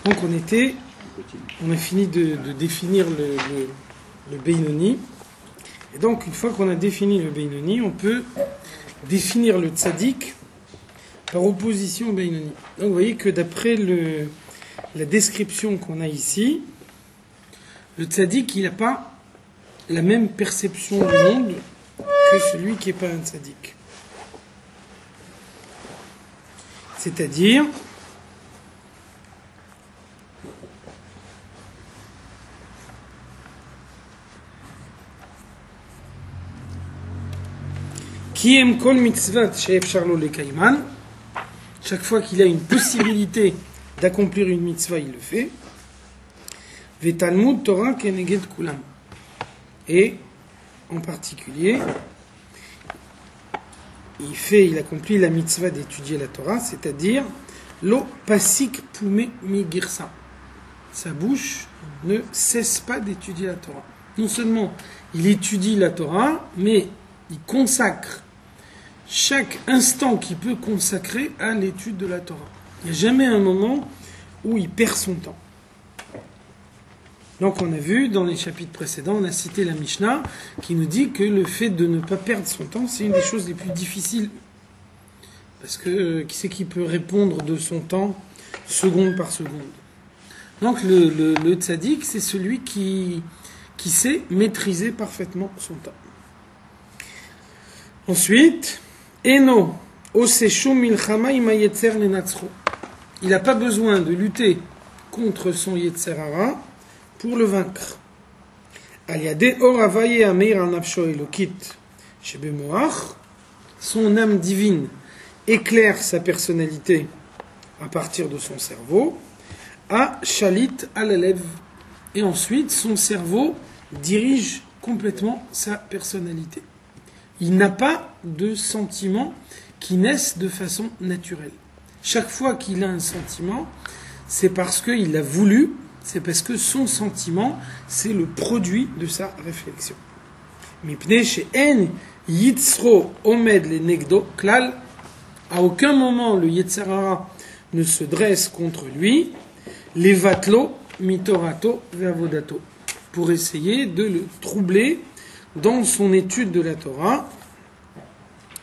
Donc on a fini de définir le Beinoni. Et donc une fois qu'on a défini le Beinoni, on peut définir le Tzadik par opposition au Beinoni. Donc vous voyez que d'après la description qu'on a ici, le Tzadik, il n'a pas la même perception du monde que celui qui n'est pas un Tzadik. C'est-à-dire, qui aime kol mitzvat she'efshar lo lekayman, chaque fois qu'il a une possibilité d'accomplir une mitzvah, il le fait. Vetalmud Torah keneged kulam. Et en particulier, il accomplit la mitzvah d'étudier la Torah, c'est-à-dire lo pasik pume mi girsa. Sa bouche ne cesse pas d'étudier la Torah. Non seulement il étudie la Torah, mais il consacre chaque instant qu'il peut consacrer à l'étude de la Torah. Il n'y a jamais un moment où il perd son temps. Donc on a vu dans les chapitres précédents, on a cité la Mishnah qui nous dit que le fait de ne pas perdre son temps, c'est une des choses les plus difficiles. Parce que qui c'est qui peut répondre de son temps seconde par seconde? Donc le tzaddik, c'est celui qui sait maîtriser parfaitement son temps. Ensuite, Eno oseshu milchama ima yetzer lenatzro. Il n'a pas besoin de lutter contre son yetzer hara pour le vaincre. Aliade or avaye ameir anapsho elokit shebemoach. Son âme divine éclaire sa personnalité à partir de son cerveau. A shalit alalev. Et ensuite, son cerveau dirige complètement sa personnalité. Il n'a pas de sentiments qui naissent de façon naturelle. Chaque fois qu'il a un sentiment, c'est parce qu'il l'a voulu, c'est parce que son sentiment, c'est le produit de sa réflexion. Mipnei she'en yitzro omed le negdo klal. À aucun moment le yetzer hara ne se dresse contre lui, levatlo mitorato ve'avodato, pour essayer de le troubler dans son étude de la Torah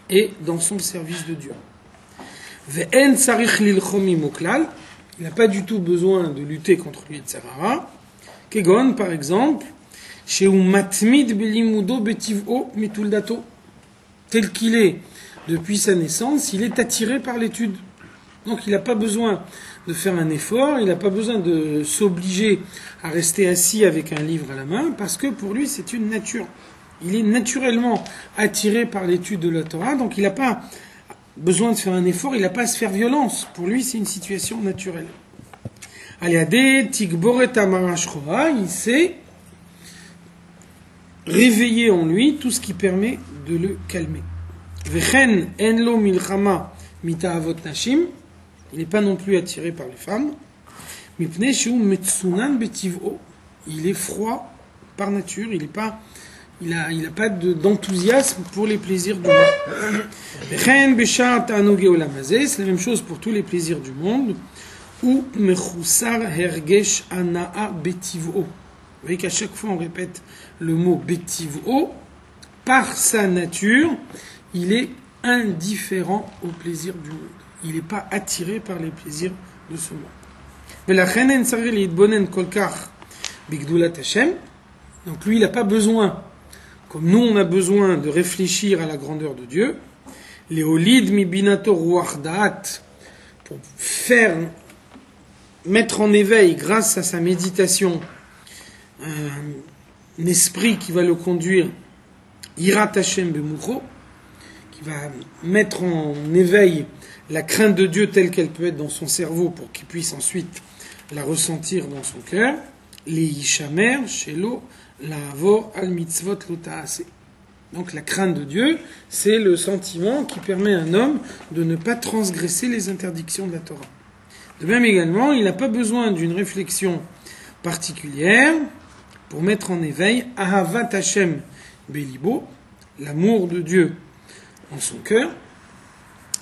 et dans son service de Dieu. Ve'en sarich lilchom imo klal. Il n'a pas du tout besoin de lutter contre le yetzer hara. Kegon, par exemple, shehu matmid belimudo betiv'o mituldato. Tel qu'il est depuis sa naissance, il est attiré par l'étude. Donc il n'a pas besoin de faire un effort, il n'a pas besoin de s'obliger à rester assis avec un livre à la main, parce que pour lui c'est une nature. Il est naturellement attiré par l'étude de la Torah, donc il n'a pas besoin de faire un effort, il n'a pas à se faire violence. Pour lui, c'est une situation naturelle. Aliade tikboret amarashchora, il sait réveiller en lui tout ce qui permet de le calmer. Vechen enlo milchama mitaavot nashim, il n'est pas non plus attiré par les femmes. Mipnei shu metsunan betiv'o, il est froid par nature, il n'a pas d'enthousiasme pour les plaisirs du monde. C'est la même chose pour tous les plaisirs du monde. Ou mechusar hergesh anaa betiv'o. Vous voyez qu'à chaque fois on répète le mot betiv'o. Par sa nature, il est indifférent aux plaisirs du monde. Il n'est pas attiré par les plaisirs de ce monde. Donc lui, il n'a pas besoin, comme nous on a besoin de réfléchir à la grandeur de Dieu, Léolid mi binato ruach da'at, pour mettre en éveil, grâce à sa méditation, un esprit qui va le conduire, Yirat Hashem bemucho, qui va mettre en éveil la crainte de Dieu telle qu'elle peut être dans son cerveau pour qu'il puisse ensuite la ressentir dans son cœur, les Yishamer, Shelo, La'avor al mitzvot lo ta'ase. Donc la crainte de Dieu, c'est le sentiment qui permet à un homme de ne pas transgresser les interdictions de la Torah. De même également, il n'a pas besoin d'une réflexion particulière pour mettre en éveil Ahavat Hashem Belibo, l'amour de Dieu en son cœur,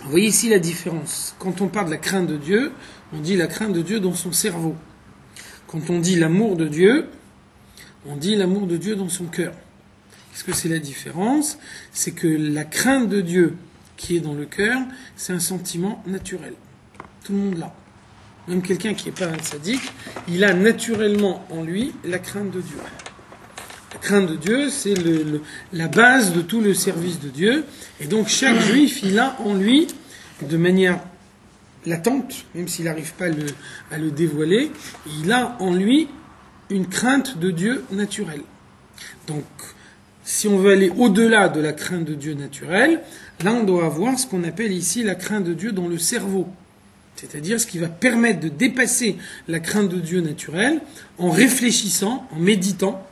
Vous voyez ici la différence. Quand on parle de la crainte de Dieu, on dit la crainte de Dieu dans son cerveau. Quand on dit l'amour de Dieu, on dit l'amour de Dieu dans son cœur. Qu'est-ce que c'est la différence? C'est que la crainte de Dieu qui est dans le cœur, c'est un sentiment naturel. Tout le monde l'a. Même quelqu'un qui n'est pas un tzaddik, il a naturellement en lui la crainte de Dieu. La crainte de Dieu, c'est la base de tout le service de Dieu. Et donc chaque juif, il a en lui, de manière latente, même s'il n'arrive pas à le dévoiler, il a en lui une crainte de Dieu naturelle. Donc, si on veut aller au-delà de la crainte de Dieu naturelle, là on doit avoir ce qu'on appelle ici la crainte de Dieu dans le cerveau. C'est-à-dire ce qui va permettre de dépasser la crainte de Dieu naturelle en réfléchissant, en méditant.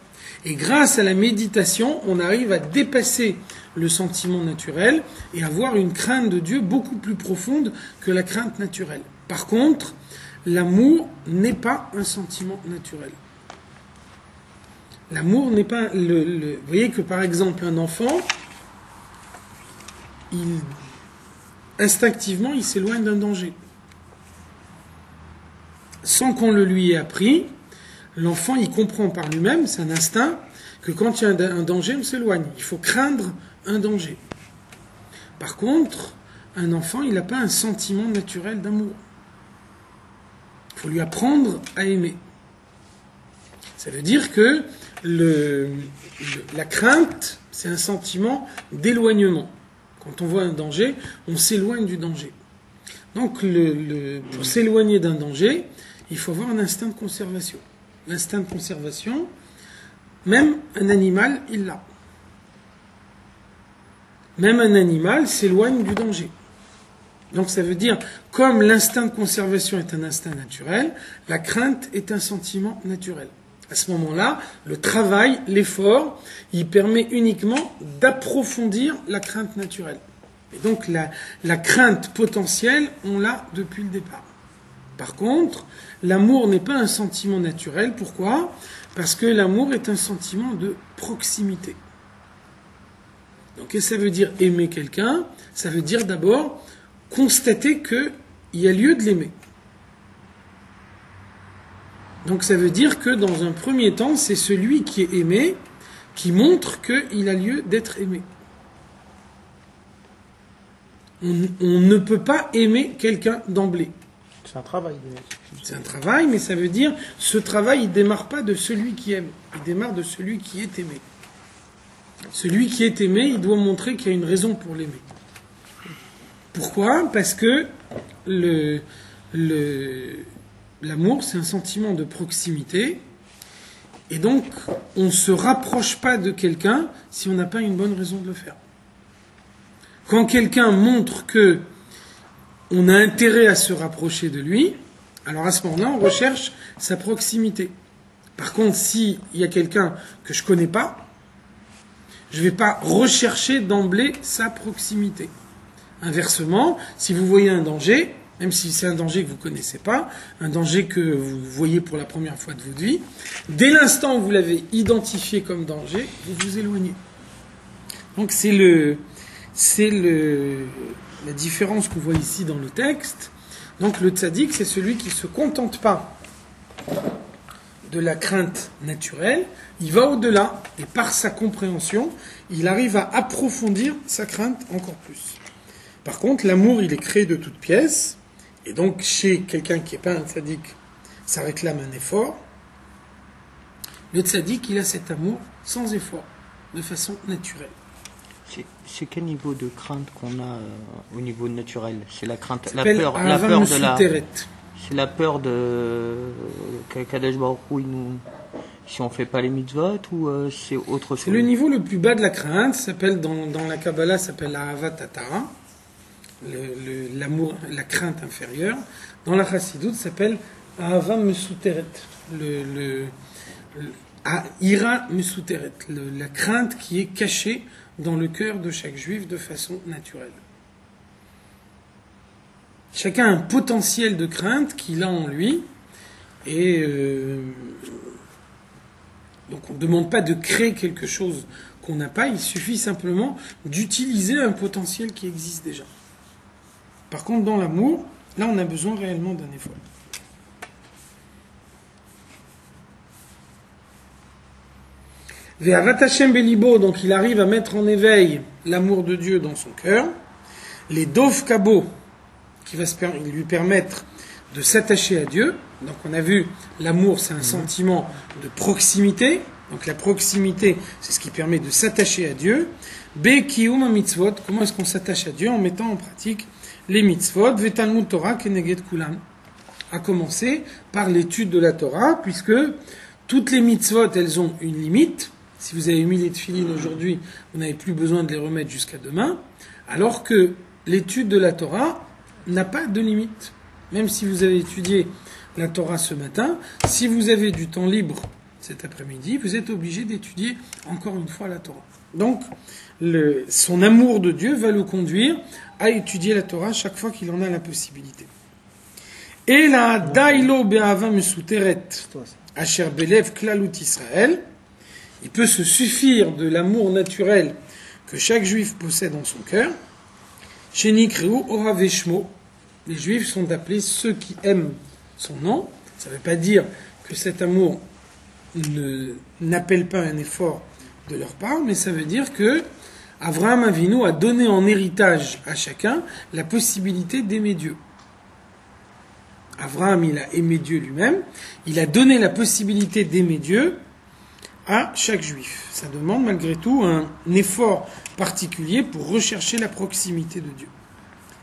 Et grâce à la méditation, on arrive à dépasser le sentiment naturel et avoir une crainte de Dieu beaucoup plus profonde que la crainte naturelle. Par contre, l'amour n'est pas un sentiment naturel. L'amour n'est pas vous voyez que par exemple un enfant, instinctivement, il s'éloigne d'un danger. Sans qu'on le lui ait appris, l'enfant, il comprend par lui-même, c'est un instinct, que quand il y a un danger, on s'éloigne. Il faut craindre un danger. Par contre, un enfant, il n'a pas un sentiment naturel d'amour. Il faut lui apprendre à aimer. Ça veut dire que la crainte, c'est un sentiment d'éloignement. Quand on voit un danger, on s'éloigne du danger. Donc, pour s'éloigner d'un danger, il faut avoir un instinct de conservation. L'instinct de conservation, même un animal, il l'a. Même un animal s'éloigne du danger. Donc ça veut dire, comme l'instinct de conservation est un instinct naturel, la crainte est un sentiment naturel. À ce moment-là, le travail, l'effort, il permet uniquement d'approfondir la crainte naturelle. Et donc la crainte potentielle, on l'a depuis le départ. Par contre, l'amour n'est pas un sentiment naturel. Pourquoi? Parce que l'amour est un sentiment de proximité. Donc, qu'est-ce que ça veut dire aimer quelqu'un? Ça veut dire d'abord constater qu'il y a lieu de l'aimer. Donc, ça veut dire que dans un premier temps, c'est celui qui est aimé qui montre qu'il a lieu d'être aimé. On ne peut pas aimer quelqu'un d'emblée. C'est un travail. C'est un travail, mais ça veut dire, ce travail, il ne démarre pas de celui qui aime, il démarre de celui qui est aimé. Celui qui est aimé, il doit montrer qu'il y a une raison pour l'aimer. Pourquoi? Parce que l'amour, c'est un sentiment de proximité, et donc, on ne se rapproche pas de quelqu'un si on n'a pas une bonne raison de le faire. Quand quelqu'un montre que on a intérêt à se rapprocher de lui, alors à ce moment-là, on recherche sa proximité. Par contre, s'il y a quelqu'un que je ne connais pas, je ne vais pas rechercher d'emblée sa proximité. Inversement, si vous voyez un danger, même si c'est un danger que vous ne connaissez pas, un danger que vous voyez pour la première fois de votre vie, dès l'instant où vous l'avez identifié comme danger, vous vous éloignez. Donc c'est la différence qu'on voit ici dans le texte. Donc le tzaddik, c'est celui qui ne se contente pas de la crainte naturelle, il va au-delà, et par sa compréhension, il arrive à approfondir sa crainte encore plus. Par contre, l'amour, il est créé de toutes pièces, et donc chez quelqu'un qui n'est pas un tzaddik, ça réclame un effort. Le tzaddik, il a cet amour sans effort, de façon naturelle. C'est quel niveau de crainte qu'on a au niveau naturel? C'est la crainte, la peur de la... C'est la peur de qu'Akadosh Baruch Hu, si on fait pas les mitzvot, ou c'est autre chose? C'est le niveau le plus bas de la crainte. Ça s'appelle dans la Kabbalah, ça s'appelle la Ahavat Hatara, l'amour, la crainte inférieure. Dans la Chassidut, ça s'appelle Ahava Mesuteret, Ira Mesuteret, la crainte qui est cachée dans le cœur de chaque juif de façon naturelle. Chacun a un potentiel de crainte qu'il a en lui, et donc on ne demande pas de créer quelque chose qu'on n'a pas, il suffit simplement d'utiliser un potentiel qui existe déjà. Par contre, dans l'amour, là, on a besoin réellement d'un effort. Ve'avat Hashem belibo, donc il arrive à mettre en éveil l'amour de Dieu dans son cœur. Les dov kabo, qui va lui permettre de s'attacher à Dieu. Donc on a vu, l'amour c'est un sentiment de proximité. Donc la proximité, c'est ce qui permet de s'attacher à Dieu. Be kiyum mitzvot, comment est-ce qu'on s'attache à Dieu? En mettant en pratique les mitzvot. Ve'talmud Torah keneged kulam. À commencer par l'étude de la Torah, puisque toutes les mitzvot, elles ont une limite. Si vous avez mis les tefilines aujourd'hui, vous n'avez plus besoin de les remettre jusqu'à demain. Alors que l'étude de la Torah n'a pas de limite. Même si vous avez étudié la Torah ce matin, si vous avez du temps libre cet après-midi, vous êtes obligé d'étudier encore une fois la Torah. Donc, son amour de Dieu va le conduire à étudier la Torah chaque fois qu'il en a la possibilité. Et la dailo be'ava mesuteret asher belev klalut Israël, il peut se suffire de l'amour naturel que chaque juif possède en son cœur. Chez Nikreu Orav Shmo, les juifs sont appelés ceux qui aiment son nom. Ça ne veut pas dire que cet amour n'appelle pas un effort de leur part, mais ça veut dire que Avraham Avinu a donné en héritage à chacun la possibilité d'aimer Dieu. Avraham, il a aimé Dieu lui-même, il a donné la possibilité d'aimer Dieu à chaque juif. Ça demande malgré tout un effort particulier pour rechercher la proximité de Dieu.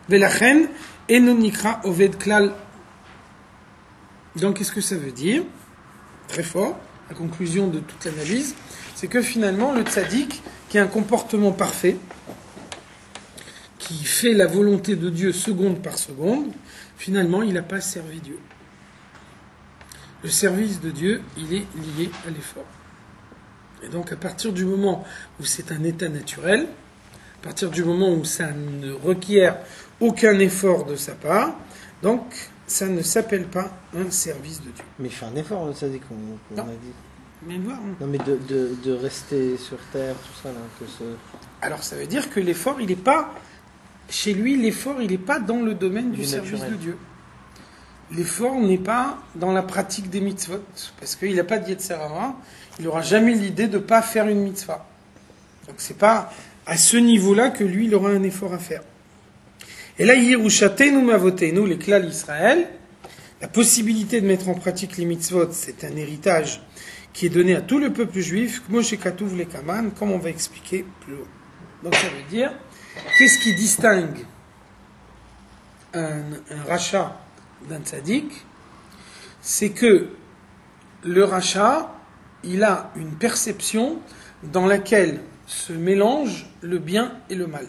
Velachen enonikra oved klal. Donc qu'est-ce que ça veut dire? Très fort, la conclusion de toute l'analyse, c'est que finalement le tzaddik, qui a un comportement parfait, qui fait la volonté de Dieu seconde par seconde, finalement il n'a pas servi Dieu. Le service de Dieu, il est lié à l'effort. Et donc à partir du moment où c'est un état naturel, à partir du moment où ça ne requiert aucun effort de sa part, donc ça ne s'appelle pas un service de Dieu. Mais il fait un effort, le tzaddik, comme on a dit. Mais voir, hein. Non, mais de rester sur terre, tout ça, là. Alors ça veut dire que l'effort, il n'est pas... Chez lui, l'effort, il n'est pas dans le domaine du service naturel. de Dieu. L'effort n'est pas dans la pratique des mitzvot, parce qu'il n'a pas de yetzer hara, il n'aura jamais l'idée de ne pas faire une mitzvah. Donc c'est pas à ce niveau-là que lui, il aura un effort à faire. Et là, Yerushatenu Mavotenu, les klal Israël, la possibilité de mettre en pratique les mitzvot, c'est un héritage qui est donné à tout le peuple juif, Moshe Katuv le Kaman, comme on va expliquer plus haut. Donc ça veut dire, qu'est-ce qui distingue un rachat d'un tzaddik? C'est que le rachat, il a une perception dans laquelle se mélangent le bien et le mal.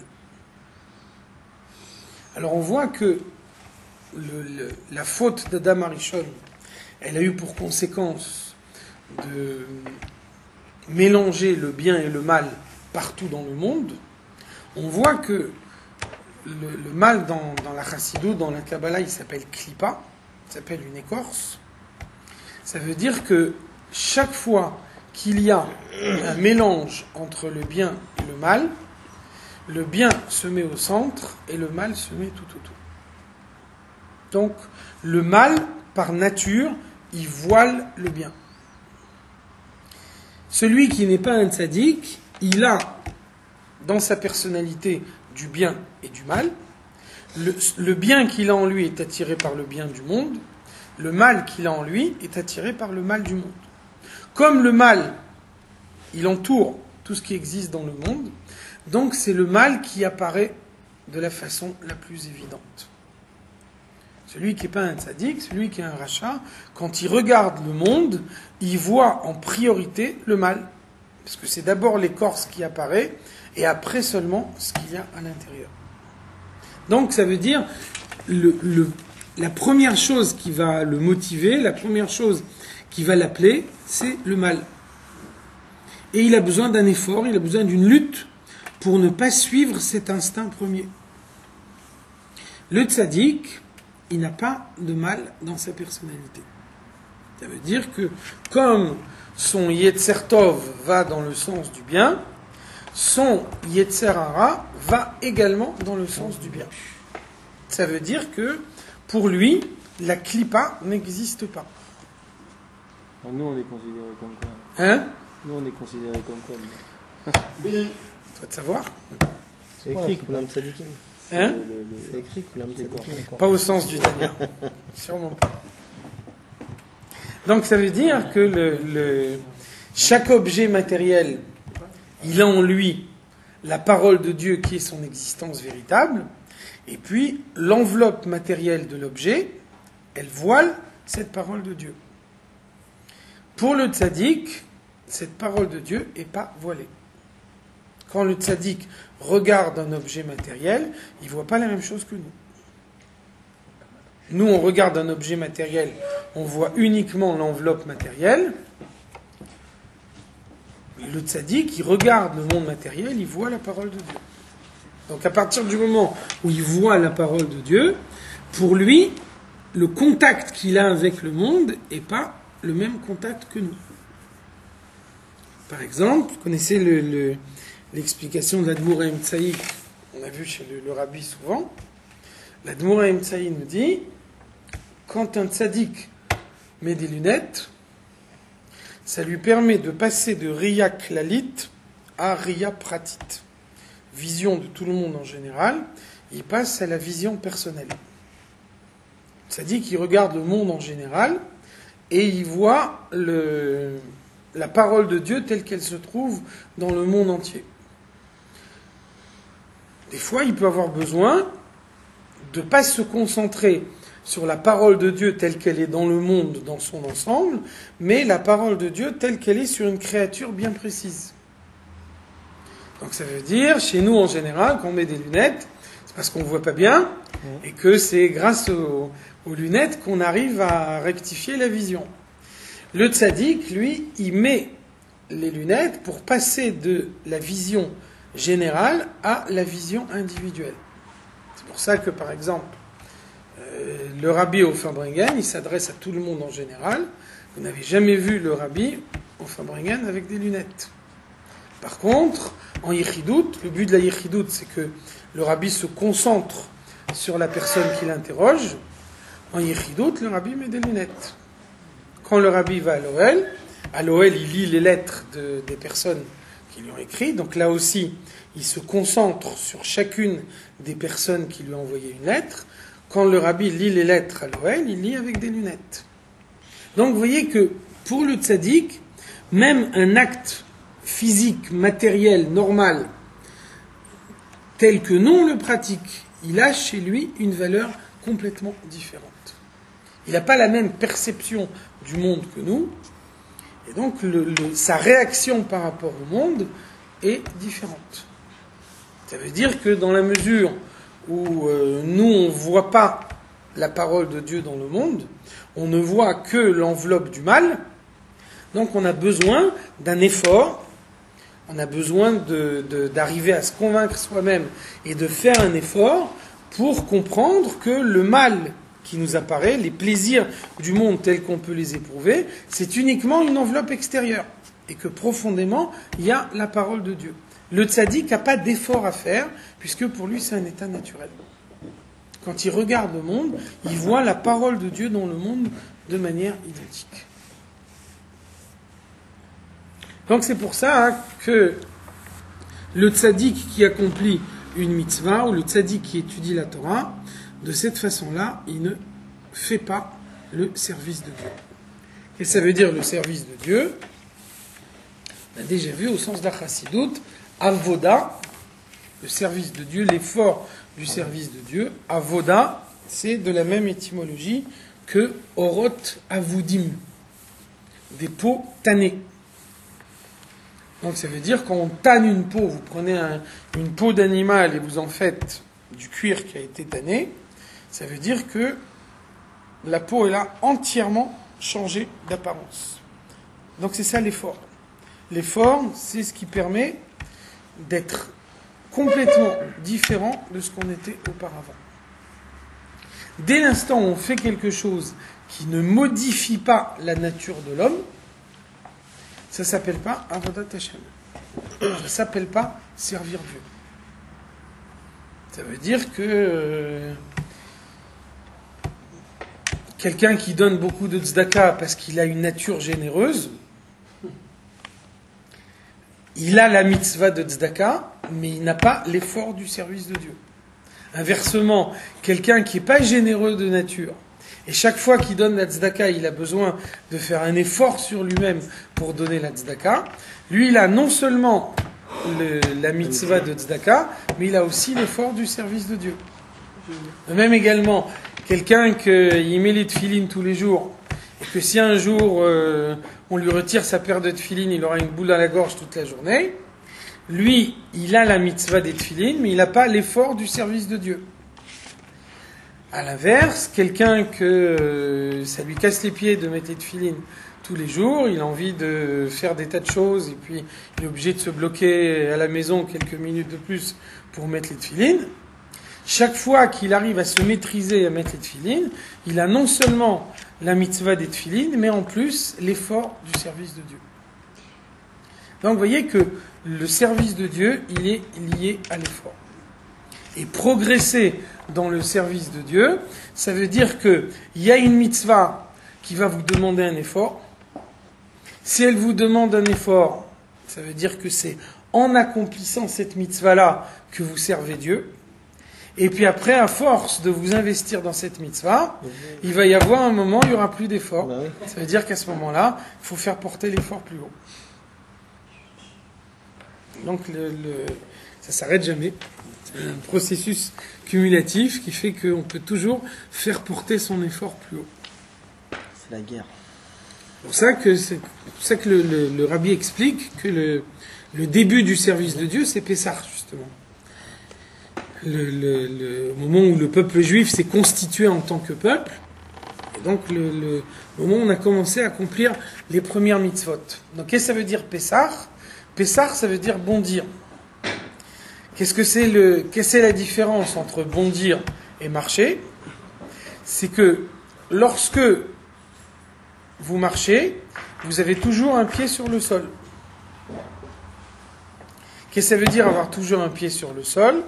Alors on voit que la faute d'Adam Arishon, elle a eu pour conséquence de mélanger le bien et le mal partout dans le monde. On voit que le mal dans la Chassidut, dans la Kabbalah, il s'appelle Klippa, il s'appelle une écorce. Ça veut dire que chaque fois qu'il y a un mélange entre le bien et le bien se met au centre et le mal se met tout autour. Donc, le mal, par nature, il voile le bien. Celui qui n'est pas un tzaddik, il a dans sa personnalité du bien et du mal. Le bien qu'il a en lui est attiré par le bien du monde. Le mal qu'il a en lui est attiré par le mal du monde. Comme le mal, il entoure tout ce qui existe dans le monde, donc c'est le mal qui apparaît de la façon la plus évidente. Celui qui n'est pas un tzaddik, celui qui est un rachat, quand il regarde le monde, il voit en priorité le mal. Parce que c'est d'abord l'écorce qui apparaît, et après seulement ce qu'il y a à l'intérieur. Donc ça veut dire, la première chose qui va le motiver, la première chose qui va l'appeler, c'est le mal. Et il a besoin d'un effort, il a besoin d'une lutte pour ne pas suivre cet instinct premier. Le tzaddik, il n'a pas de mal dans sa personnalité. Ça veut dire que comme son Yetzer Tov va dans le sens du bien, son Yetzer Hara va également dans le sens du bien. Ça veut dire que, pour lui, la klipa n'existe pas. Nous, on est considérés comme quoi? Hein? Nous, on est considérés comme quoi? Faut te savoir. C'est écrit Koulam Tzadikim. Hein? C'est écrit Koulam Tzadikim. Pas au sens du dernier. Sûrement pas. Donc ça veut dire que chaque objet matériel, il a en lui la parole de Dieu qui est son existence véritable, et puis l'enveloppe matérielle de l'objet, elle voile cette parole de Dieu. Pour le tzaddik, cette parole de Dieu n'est pas voilée. Quand le tzaddik regarde un objet matériel, il ne voit pas la même chose que nous. Nous, on regarde un objet matériel, on voit uniquement l'enveloppe matérielle. Le tzaddik, il regarde le monde matériel, il voit la parole de Dieu. Donc à partir du moment où il voit la parole de Dieu, pour lui, le contact qu'il a avec le monde n'est pas le même contact que nous. Par exemple, vous connaissez l'explication de l'Admour Haïm Tsaï, on a vu chez le rabbi souvent. L'Admour Haïm Tsaï nous dit, quand un tzaddik met des lunettes, ça lui permet de passer de Riya Klalit à Riya Pratit. Vision de tout le monde en général, il passe à la vision personnelle. C'est-à-dire qu'il regarde le monde en général et il voit la parole de Dieu telle qu'elle se trouve dans le monde entier. Des fois, il peut avoir besoin de ne pas se concentrer sur la parole de Dieu telle qu'elle est dans le monde, dans son ensemble, mais la parole de Dieu telle qu'elle est sur une créature bien précise. Donc ça veut dire, chez nous en général, quand on met des lunettes, c'est parce qu'on ne voit pas bien, et que c'est grâce aux lunettes qu'on arrive à rectifier la vision. Le tzaddik, lui, il met les lunettes pour passer de la vision générale à la vision individuelle. C'est pour ça que, par exemple, le rabbi au Farbringen, il s'adresse à tout le monde en général. Vous n'avez jamais vu le rabbi au Farbringen avec des lunettes. Par contre, en Yichidut, le but de la Yichidut, c'est que le rabbi se concentre sur la personne qui l'interroge. En Yichidut, le rabbi met des lunettes. Quand le rabbi va à l'Ohel, il lit les lettres des personnes qui lui ont écrit. Donc là aussi, il se concentre sur chacune des personnes qui lui ont envoyé une lettre. Quand le rabbi lit les lettres à l'Ohel, il lit avec des lunettes. Donc vous voyez que pour le tzaddik, même un acte physique, matériel, normal, tel que nous on le pratique, il a chez lui une valeur complètement différente. Il n'a pas la même perception du monde que nous, et donc sa réaction par rapport au monde est différente. Ça veut dire que dans la mesure où nous on ne voit pas la parole de Dieu dans le monde, on ne voit que l'enveloppe du mal, donc on a besoin d'un effort, on a besoin d'arriver à se convaincre soi-même et de faire un effort pour comprendre que le mal qui nous apparaît, les plaisirs du monde tels qu'on peut les éprouver, c'est uniquement une enveloppe extérieure et que profondément, il y a la parole de Dieu. Le tzaddik n'a pas d'effort à faire puisque pour lui c'est un état naturel. Quand il regarde le monde, il voit la parole de Dieu dans le monde de manière identique. Donc c'est pour ça que le tzaddik qui accomplit une mitzvah ou le tzaddik qui étudie la Torah, de cette façon-là, il ne fait pas le service de Dieu. Et ça veut dire le service de Dieu, on a déjà vu au sens d'Achassidut, Avoda, le service de Dieu, l'effort du service de Dieu. Avoda, c'est de la même étymologie que Orot Avudim, des peaux tannées. Donc ça veut dire quand on tanne une peau, vous prenez une peau d'animal et vous en faites du cuir qui a été tanné, ça veut dire que la peau elle a entièrement changé d'apparence. Donc c'est ça l'effort. L'effort, c'est ce qui permet d'être complètement différent de ce qu'on était auparavant. Dès l'instant où on fait quelque chose qui ne modifie pas la nature de l'homme, ça ne s'appelle pas Avodat Hashem. Ça ne s'appelle pas servir Dieu. Ça veut dire que quelqu'un qui donne beaucoup de tzedaka parce qu'il a une nature généreuse, il a la mitzvah de tzedaka, mais il n'a pas l'effort du service de Dieu. Inversement, quelqu'un qui n'est pas généreux de nature, et chaque fois qu'il donne la tzedaka, il a besoin de faire un effort sur lui-même pour donner la tzedaka, lui, il a non seulement la mitzvah de tzedaka, mais il a aussi l'effort du service de Dieu. De même également, quelqu'un qui met les tefilines tous les jours, et que si un jour on lui retire sa paire de tefilines, il aura une boule à la gorge toute la journée, lui, il a la mitzvah des tefilines, mais il n'a pas l'effort du service de Dieu. À l'inverse, quelqu'un que ça lui casse les pieds de mettre les tefilines tous les jours, il a envie de faire des tas de choses, et puis il est obligé de se bloquer à la maison quelques minutes de plus pour mettre les tefilines. Chaque fois qu'il arrive à se maîtriser et à mettre les tefilines, il a non seulement la mitzvah des tefilines, mais en plus l'effort du service de Dieu. Donc vous voyez que le service de Dieu, il est lié à l'effort. Et progresser dans le service de Dieu, ça veut dire qu'il y a une mitzvah qui va vous demander un effort. Si elle vous demande un effort, ça veut dire que c'est en accomplissant cette mitzvah-là que vous servez Dieu. Et puis après, à force de vous investir dans cette mitzvah, il va y avoir un moment où il n'y aura plus d'effort. Ça veut dire qu'à ce moment-là, il faut faire porter l'effort plus haut. Donc ça ne s'arrête jamais. C'est un processus cumulatif qui fait qu'on peut toujours faire porter son effort plus haut. C'est la guerre. C'est pour ça que le rabbi explique que le début du service de Dieu, c'est Pessah, justement. Le moment où le peuple juif s'est constitué en tant que peuple, et donc le moment où on a commencé à accomplir les premières mitzvot. Donc qu'est-ce que ça veut dire Pessah? Pessah, ça veut dire bondir. Qu'est-ce que c'est la différence entre bondir et marcher? C'est que lorsque vous marchez, vous avez toujours un pied sur le sol. Qu'est-ce que ça veut dire avoir toujours un pied sur le sol?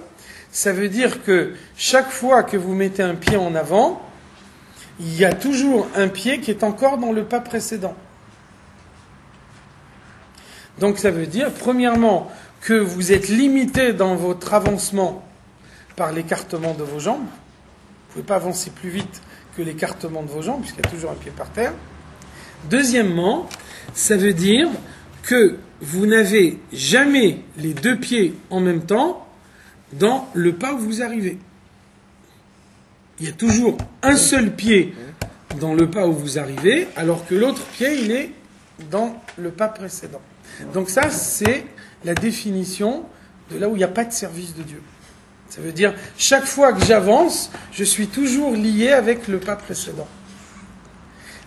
Ça veut dire que chaque fois que vous mettez un pied en avant, il y a toujours un pied qui est encore dans le pas précédent. Donc ça veut dire, premièrement, que vous êtes limité dans votre avancement par l'écartement de vos jambes. Vous ne pouvez pas avancer plus vite que l'écartement de vos jambes, puisqu'il y a toujours un pied par terre. Deuxièmement, ça veut dire que vous n'avez jamais les deux pieds en même temps dans le pas où vous arrivez. Il y a toujours un seul pied dans le pas où vous arrivez, alors que l'autre pied, il est dans le pas précédent. Donc ça, c'est la définition de là où il n'y a pas de service de Dieu. Ça veut dire, chaque fois que j'avance, je suis toujours lié avec le pas précédent.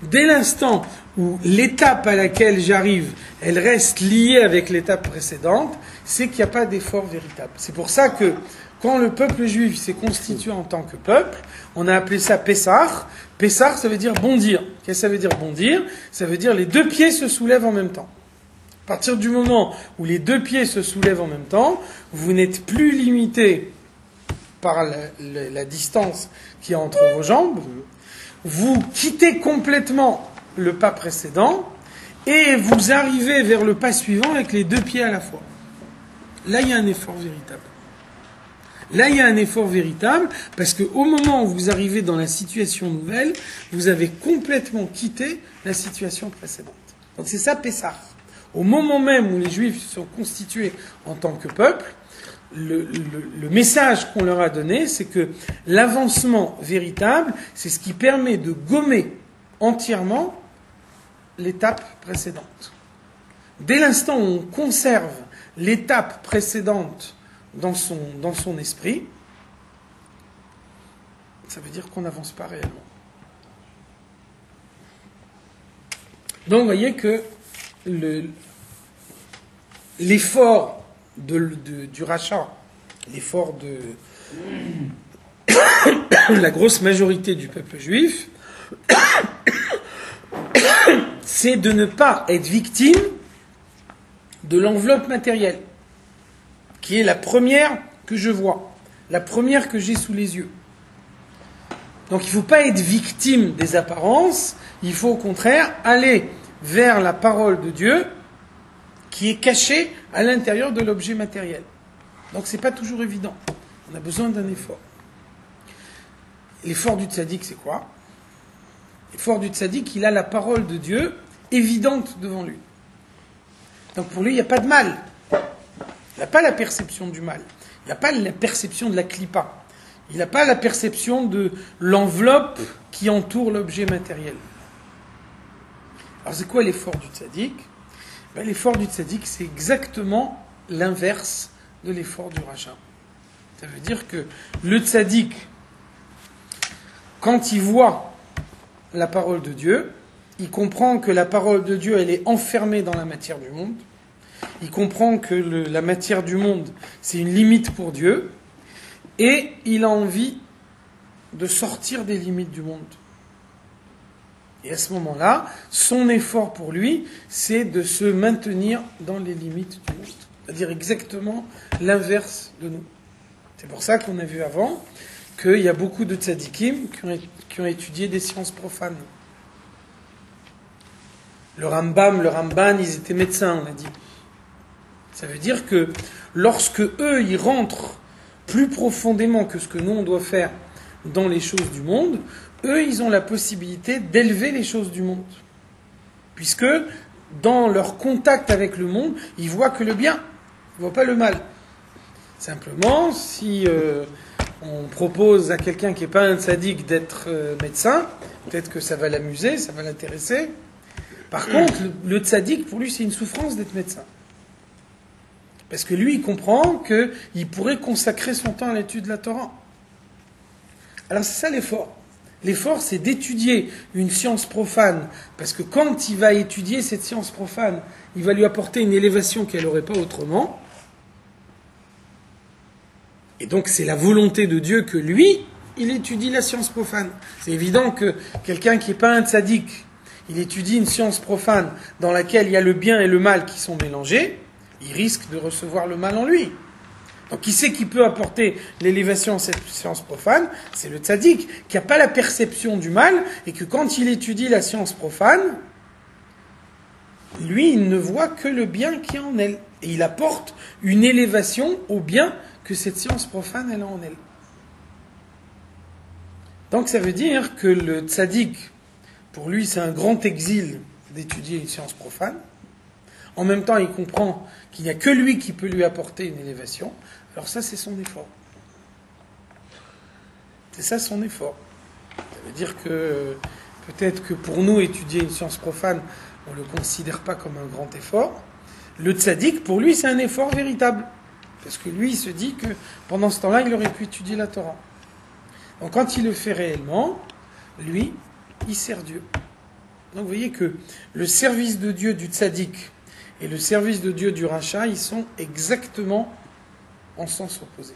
Dès l'instant où l'étape à laquelle j'arrive, elle reste liée avec l'étape précédente, c'est qu'il n'y a pas d'effort véritable. C'est pour ça que quand le peuple juif s'est constitué en tant que peuple, on a appelé ça Pessah. Pessah, ça veut dire bondir. Qu'est-ce que ça veut dire bondir? Ça veut dire les deux pieds se soulèvent en même temps. À partir du moment où les deux pieds se soulèvent en même temps, vous n'êtes plus limité par la distance qu'il y a entre vos jambes. Vous quittez complètement le pas précédent et vous arrivez vers le pas suivant avec les deux pieds à la fois. Là, il y a un effort véritable. Là, il y a un effort véritable parce qu'au moment où vous arrivez dans la situation nouvelle, vous avez complètement quitté la situation précédente. Donc c'est ça, Pessah. Au moment même où les Juifs se sont constitués en tant que peuple, le message qu'on leur a donné, c'est que l'avancement véritable, c'est ce qui permet de gommer entièrement l'étape précédente. Dès l'instant où on conserve l'étape précédente dans son esprit, ça veut dire qu'on n'avance pas réellement. Donc vous voyez que l'effort du rachat, l'effort de la grosse majorité du peuple juif, c'est de ne pas être victime de l'enveloppe matérielle, qui est la première que je vois, la première que j'ai sous les yeux. Donc il ne faut pas être victime des apparences, il faut au contraire aller vers la parole de Dieu qui est cachée à l'intérieur de l'objet matériel. Donc c'est pas toujours évident. On a besoin d'un effort. L'effort du tzaddik, c'est quoi? L'effort du tzaddik, il a la parole de Dieu évidente devant lui. Donc pour lui, il n'y a pas de mal. Il n'a pas la perception du mal. Il n'a pas la perception de la clipa. Il n'a pas la perception de l'enveloppe qui entoure l'objet matériel. Alors c'est quoi l'effort du tzaddik? L'effort du tzaddik, c'est exactement l'inverse de l'effort du rachat. Ça veut dire que le tzaddik, quand il voit la parole de Dieu, il comprend que la parole de Dieu, elle est enfermée dans la matière du monde. Il comprend que la matière du monde, c'est une limite pour Dieu. Et il a envie de sortir des limites du monde. Et à ce moment-là, son effort pour lui, c'est de se maintenir dans les limites du monde. C'est-à-dire exactement l'inverse de nous. C'est pour ça qu'on a vu avant qu'il y a beaucoup de tzadikim qui ont étudié des sciences profanes. Le Rambam, le Ramban, ils étaient médecins, on a dit. Ça veut dire que lorsque eux, ils rentrent plus profondément que ce que nous, on doit faire dans les choses du monde, eux, ils ont la possibilité d'élever les choses du monde. Puisque, dans leur contact avec le monde, ils voient que le bien, ils ne voient pas le mal. Simplement, si on propose à quelqu'un qui n'est pas un tzaddik d'être médecin, peut-être que ça va l'amuser, ça va l'intéresser. Par contre, le tzaddik, pour lui, c'est une souffrance d'être médecin. Parce que lui, il comprend qu'il pourrait consacrer son temps à l'étude de la Torah. Alors c'est ça l'effort. L'effort, c'est d'étudier une science profane. Parce que quand il va étudier cette science profane, il va lui apporter une élévation qu'elle n'aurait pas autrement. Et donc c'est la volonté de Dieu que lui, il étudie la science profane. C'est évident que quelqu'un qui n'est pas un tzaddik, il étudie une science profane dans laquelle il y a le bien et le mal qui sont mélangés, il risque de recevoir le mal en lui. Donc qui sait qui peut apporter l'élévation à cette science profane? C'est le tzaddik, qui n'a pas la perception du mal, et que quand il étudie la science profane, lui, il ne voit que le bien qui est en elle. Et il apporte une élévation au bien que cette science profane, elle a en elle. Donc ça veut dire que le tzaddik, pour lui, c'est un grand exil d'étudier une science profane. En même temps, il comprend qu'il n'y a que lui qui peut lui apporter une élévation. Alors ça, c'est son effort. C'est ça son effort. Ça veut dire que peut-être que pour nous, étudier une science profane, on ne le considère pas comme un grand effort. Le tzaddik, pour lui, c'est un effort véritable. Parce que lui, il se dit que pendant ce temps-là, il aurait pu étudier la Torah. Donc quand il le fait réellement, lui, il sert Dieu. Donc vous voyez que le service de Dieu du tzaddik et le service de Dieu du rachat, ils sont exactement en sens opposé.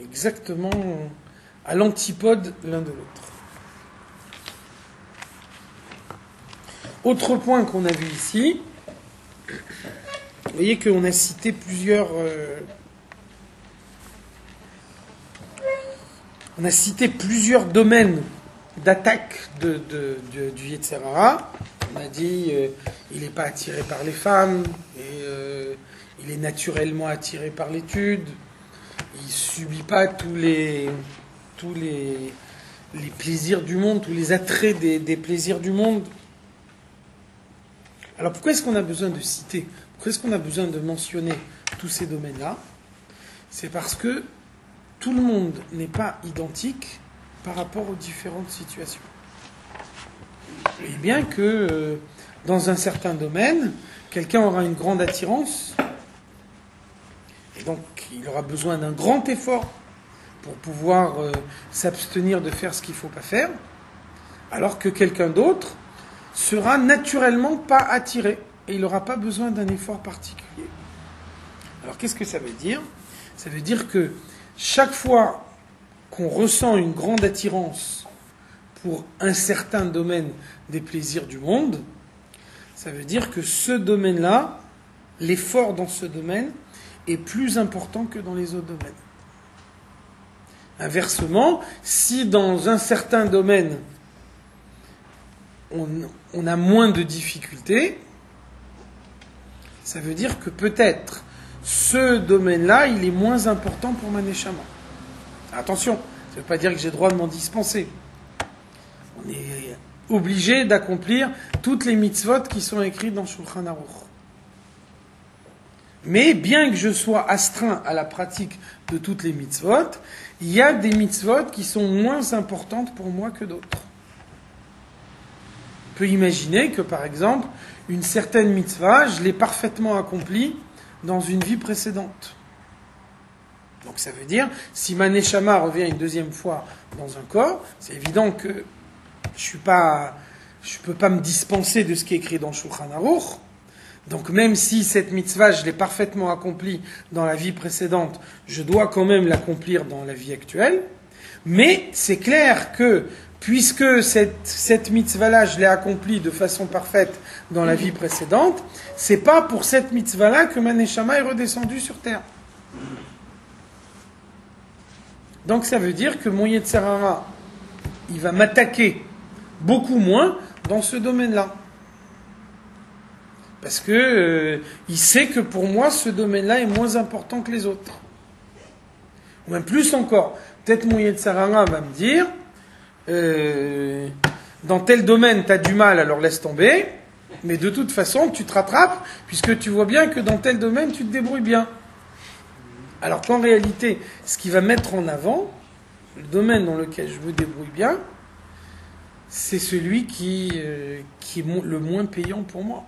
Exactement à l'antipode l'un de l'autre. Autre point qu'on a vu ici, vous voyez qu'on a cité plusieurs domaines d'attaque du Yetzer Hara. On a dit il n'est pas attiré par les femmes, et il est naturellement attiré par l'étude, il ne subit pas tous les plaisirs du monde, tous les attraits des plaisirs du monde. Alors pourquoi est-ce qu'on a besoin de citer, pourquoi est-ce qu'on a besoin de mentionner tous ces domaines-là? C'est parce que tout le monde n'est pas identique par rapport aux différentes situations. Et bien que dans un certain domaine, quelqu'un aura une grande attirance, et donc il aura besoin d'un grand effort pour pouvoir s'abstenir de faire ce qu'il ne faut pas faire, alors que quelqu'un d'autre sera naturellement pas attiré, et il n'aura pas besoin d'un effort particulier. Alors qu'est-ce que ça veut dire? Ça veut dire que chaque fois qu'on ressent une grande attirance pour un certain domaine des plaisirs du monde, ça veut dire que ce domaine-là, l'effort dans ce domaine, est plus important que dans les autres domaines. Inversement, si dans un certain domaine, on a moins de difficultés, ça veut dire que peut-être ce domaine-là, il est moins important pour ma neshama. Attention, ça ne veut pas dire que j'ai le droit de m'en dispenser. On est obligé d'accomplir toutes les mitzvot qui sont écrites dans Shulchan Aruch. Mais bien que je sois astreint à la pratique de toutes les mitzvot, il y a des mitzvot qui sont moins importantes pour moi que d'autres. On peut imaginer que, par exemple, une certaine mitzvah, je l'ai parfaitement accomplie dans une vie précédente. Donc ça veut dire, si ma neshama revient une deuxième fois dans un corps, c'est évident que je peux pas me dispenser de ce qui est écrit dans Shulchan Aruch. Donc même si cette mitzvah, je l'ai parfaitement accomplie dans la vie précédente, je dois quand même l'accomplir dans la vie actuelle. Mais c'est clair que, puisque cette mitzvah-là, je l'ai accomplie de façon parfaite dans la vie précédente, c'est pas pour cette mitzvah-là que ma neshama est redescendue sur terre. Donc ça veut dire que mon Yetzer Hara, il va m'attaquer beaucoup moins dans ce domaine-là. Parce que il sait que pour moi, ce domaine-là est moins important que les autres. Ou même plus encore, peut-être mon Yetzer Hara va me dire, dans tel domaine, tu as du mal, alors laisse tomber, mais de toute façon, tu te rattrapes, puisque tu vois bien que dans tel domaine, tu te débrouilles bien. Alors qu'en réalité, ce qui va mettre en avant, le domaine dans lequel je me débrouille bien, c'est celui qui est le moins payant pour moi.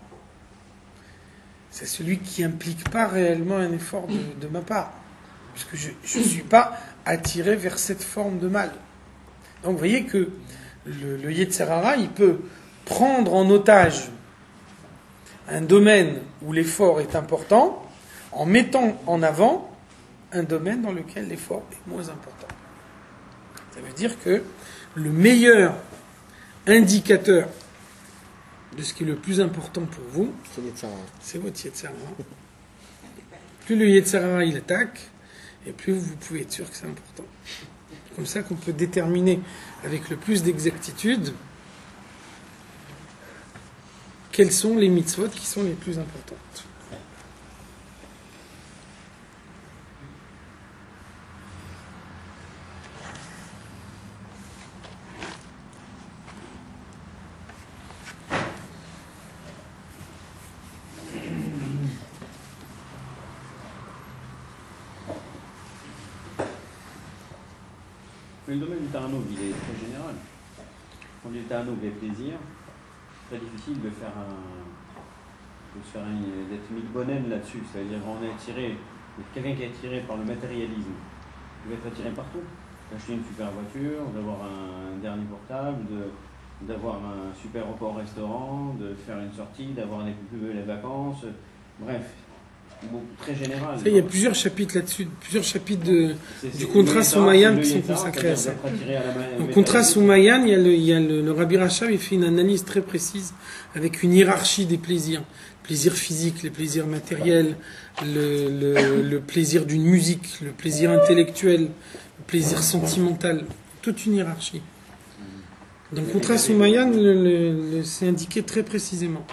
C'est celui qui implique pas réellement un effort de ma part. Puisque je ne suis pas attiré vers cette forme de mal. Donc vous voyez que le Yetzer Hara, il peut prendre en otage un domaine où l'effort est important, en mettant en avant un domaine dans lequel l'effort est moins important. Ça veut dire que le meilleur indicateur de ce qui est le plus important pour vous, c'est votre Yetzer Hara. Plus le Yetzer Hara il attaque, et plus vous pouvez être sûr que c'est important. C'est comme ça qu'on peut déterminer avec le plus d'exactitude quelles sont les mitzvot qui sont les plus importantes. Le domaine du Taranoug, il est très général. Quand le Taranoug est plaisir, c'est très difficile de faire d'être milbonen là-dessus. C'est-à-dire on est attiré, quelqu'un qui est attiré par le matérialisme, il va être attiré partout. D'acheter une super voiture, d'avoir un dernier portable, d'avoir un super repas au restaurant, de faire une sortie, d'avoir des plus belles vacances, bref. Très général. Il y a plusieurs chapitres là-dessus, plusieurs chapitres du contrat Soumayan qui sont consacrés à ça. Dans le contrat Soumayan, il y a le Rabbi Rachab, il fait une analyse très précise avec une hiérarchie des plaisirs. Le plaisir physique, les plaisirs matériels, le plaisir d'une musique, le plaisir intellectuel, le plaisir sentimental, toute une hiérarchie. Dans le contrat Soumayan, c'est indiqué très précisément.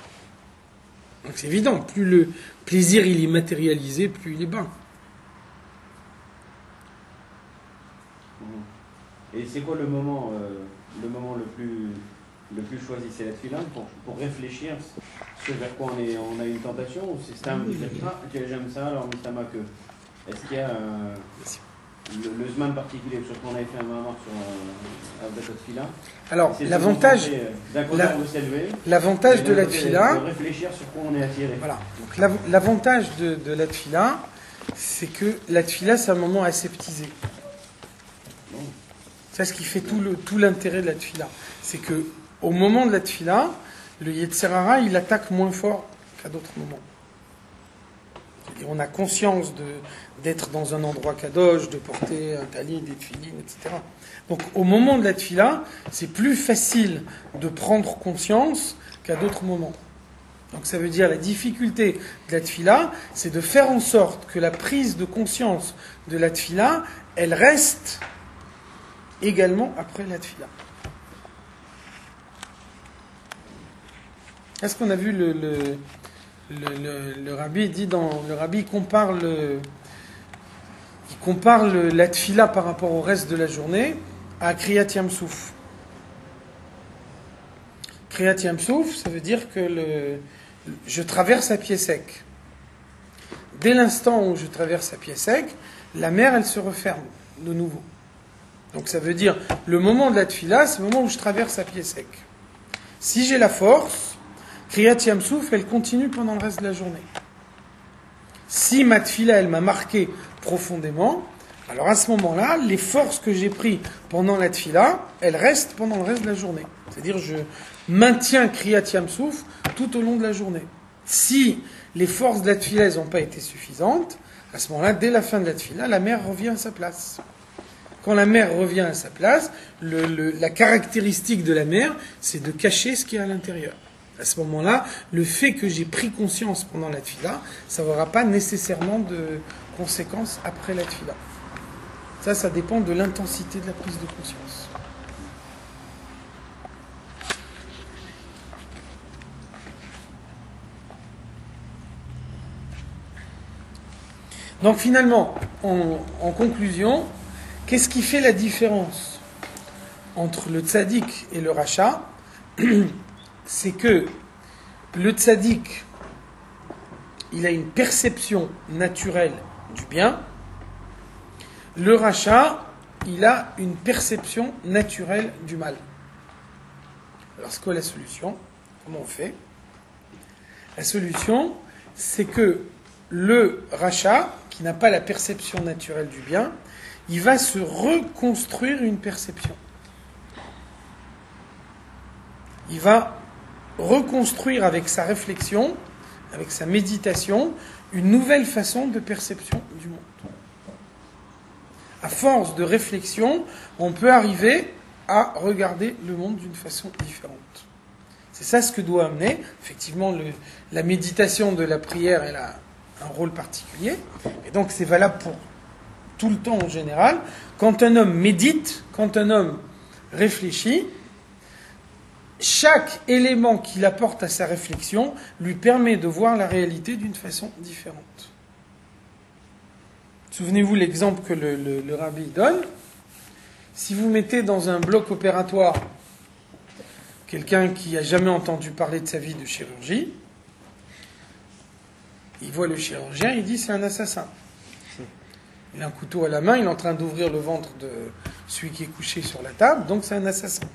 Donc c'est évident, plus le plaisir il est matérialisé, plus il est bas. Et c'est quoi le moment le plus choisi? C'est la tefila pour réfléchir ce vers quoi on a une tentation, ou c'est Stam qui dit ah j'aime ça alors Mistama que. Est-ce qu'il y a le Zman particulier sur qu'on avait fait un mamar sur Avdat Tefila? Alors l'avantage de la tefila, de réfléchir sur quoi on est attiré. Voilà. Donc l'avantage de la tefila, c'est que la tefila c'est un moment aseptisé. C'est ce qui fait tout l'intérêt de la tefila. C'est que au moment de la tefila, le Yetzer Hara il attaque moins fort qu'à d'autres moments. Et on a conscience d'être dans un endroit kadosh, de porter un talit, des tefilines, etc. Donc au moment de la tefila, c'est plus facile de prendre conscience qu'à d'autres moments. Donc ça veut dire la difficulté de la tefila, c'est de faire en sorte que la prise de conscience de la tefila, elle reste également après la tfila. Est-ce qu'on a vu le rabbi dit le rabbi compare la tfila par rapport au reste de la journée à Kriyat Yam Souf. Kriyat Yam Souf, ça veut dire que je traverse à pied sec. Dès l'instant où je traverse à pied sec, la mer, elle se referme de nouveau. Donc ça veut dire, le moment de la tfila, c'est le moment où je traverse à pied sec. Si j'ai la force, Kriyat Yam Souf, elle continue pendant le reste de la journée. Si ma tfila, elle m'a marqué profondément, alors à ce moment-là, les forces que j'ai prises pendant la tfila, elles restent pendant le reste de la journée. C'est-à-dire, je maintiens Kriyat Yam Souf tout au long de la journée. Si les forces de la tfila n'ont pas été suffisantes, à ce moment-là, dès la fin de la tfila, la mer revient à sa place. Quand la mer revient à sa place, la caractéristique de la mer, c'est de cacher ce qui est à l'intérieur. À ce moment-là, le fait que j'ai pris conscience pendant la tfila, ça n'aura pas nécessairement de conséquences après la tfila. Ça dépend de l'intensité de la prise de conscience. Donc finalement, en conclusion, qu'est-ce qui fait la différence entre le tzaddik et le rachat? C'est que le tzaddik, il a une perception naturelle du bien. Le rachat, il a une perception naturelle du mal. Alors c'est quoi la solution? Comment on fait? La solution, c'est que le rachat, qui n'a pas la perception naturelle du bien, il va se reconstruire une perception. Il va reconstruire avec sa réflexion, avec sa méditation, une nouvelle façon de perception du monde. À force de réflexion, on peut arriver à regarder le monde d'une façon différente. C'est ça ce que doit amener. Effectivement, la méditation de la prière, elle a un rôle particulier. Et donc, c'est valable pour tout le temps en général. Quand un homme médite, quand un homme réfléchit, chaque élément qu'il apporte à sa réflexion lui permet de voir la réalité d'une façon différente. Souvenez-vous l'exemple que le rabbi donne. Si vous mettez dans un bloc opératoire quelqu'un qui n'a jamais entendu parler de sa vie de chirurgie, il voit le chirurgien, il dit c'est un assassin. Il a un couteau à la main, il est en train d'ouvrir le ventre de celui qui est couché sur la table, donc c'est un assassin.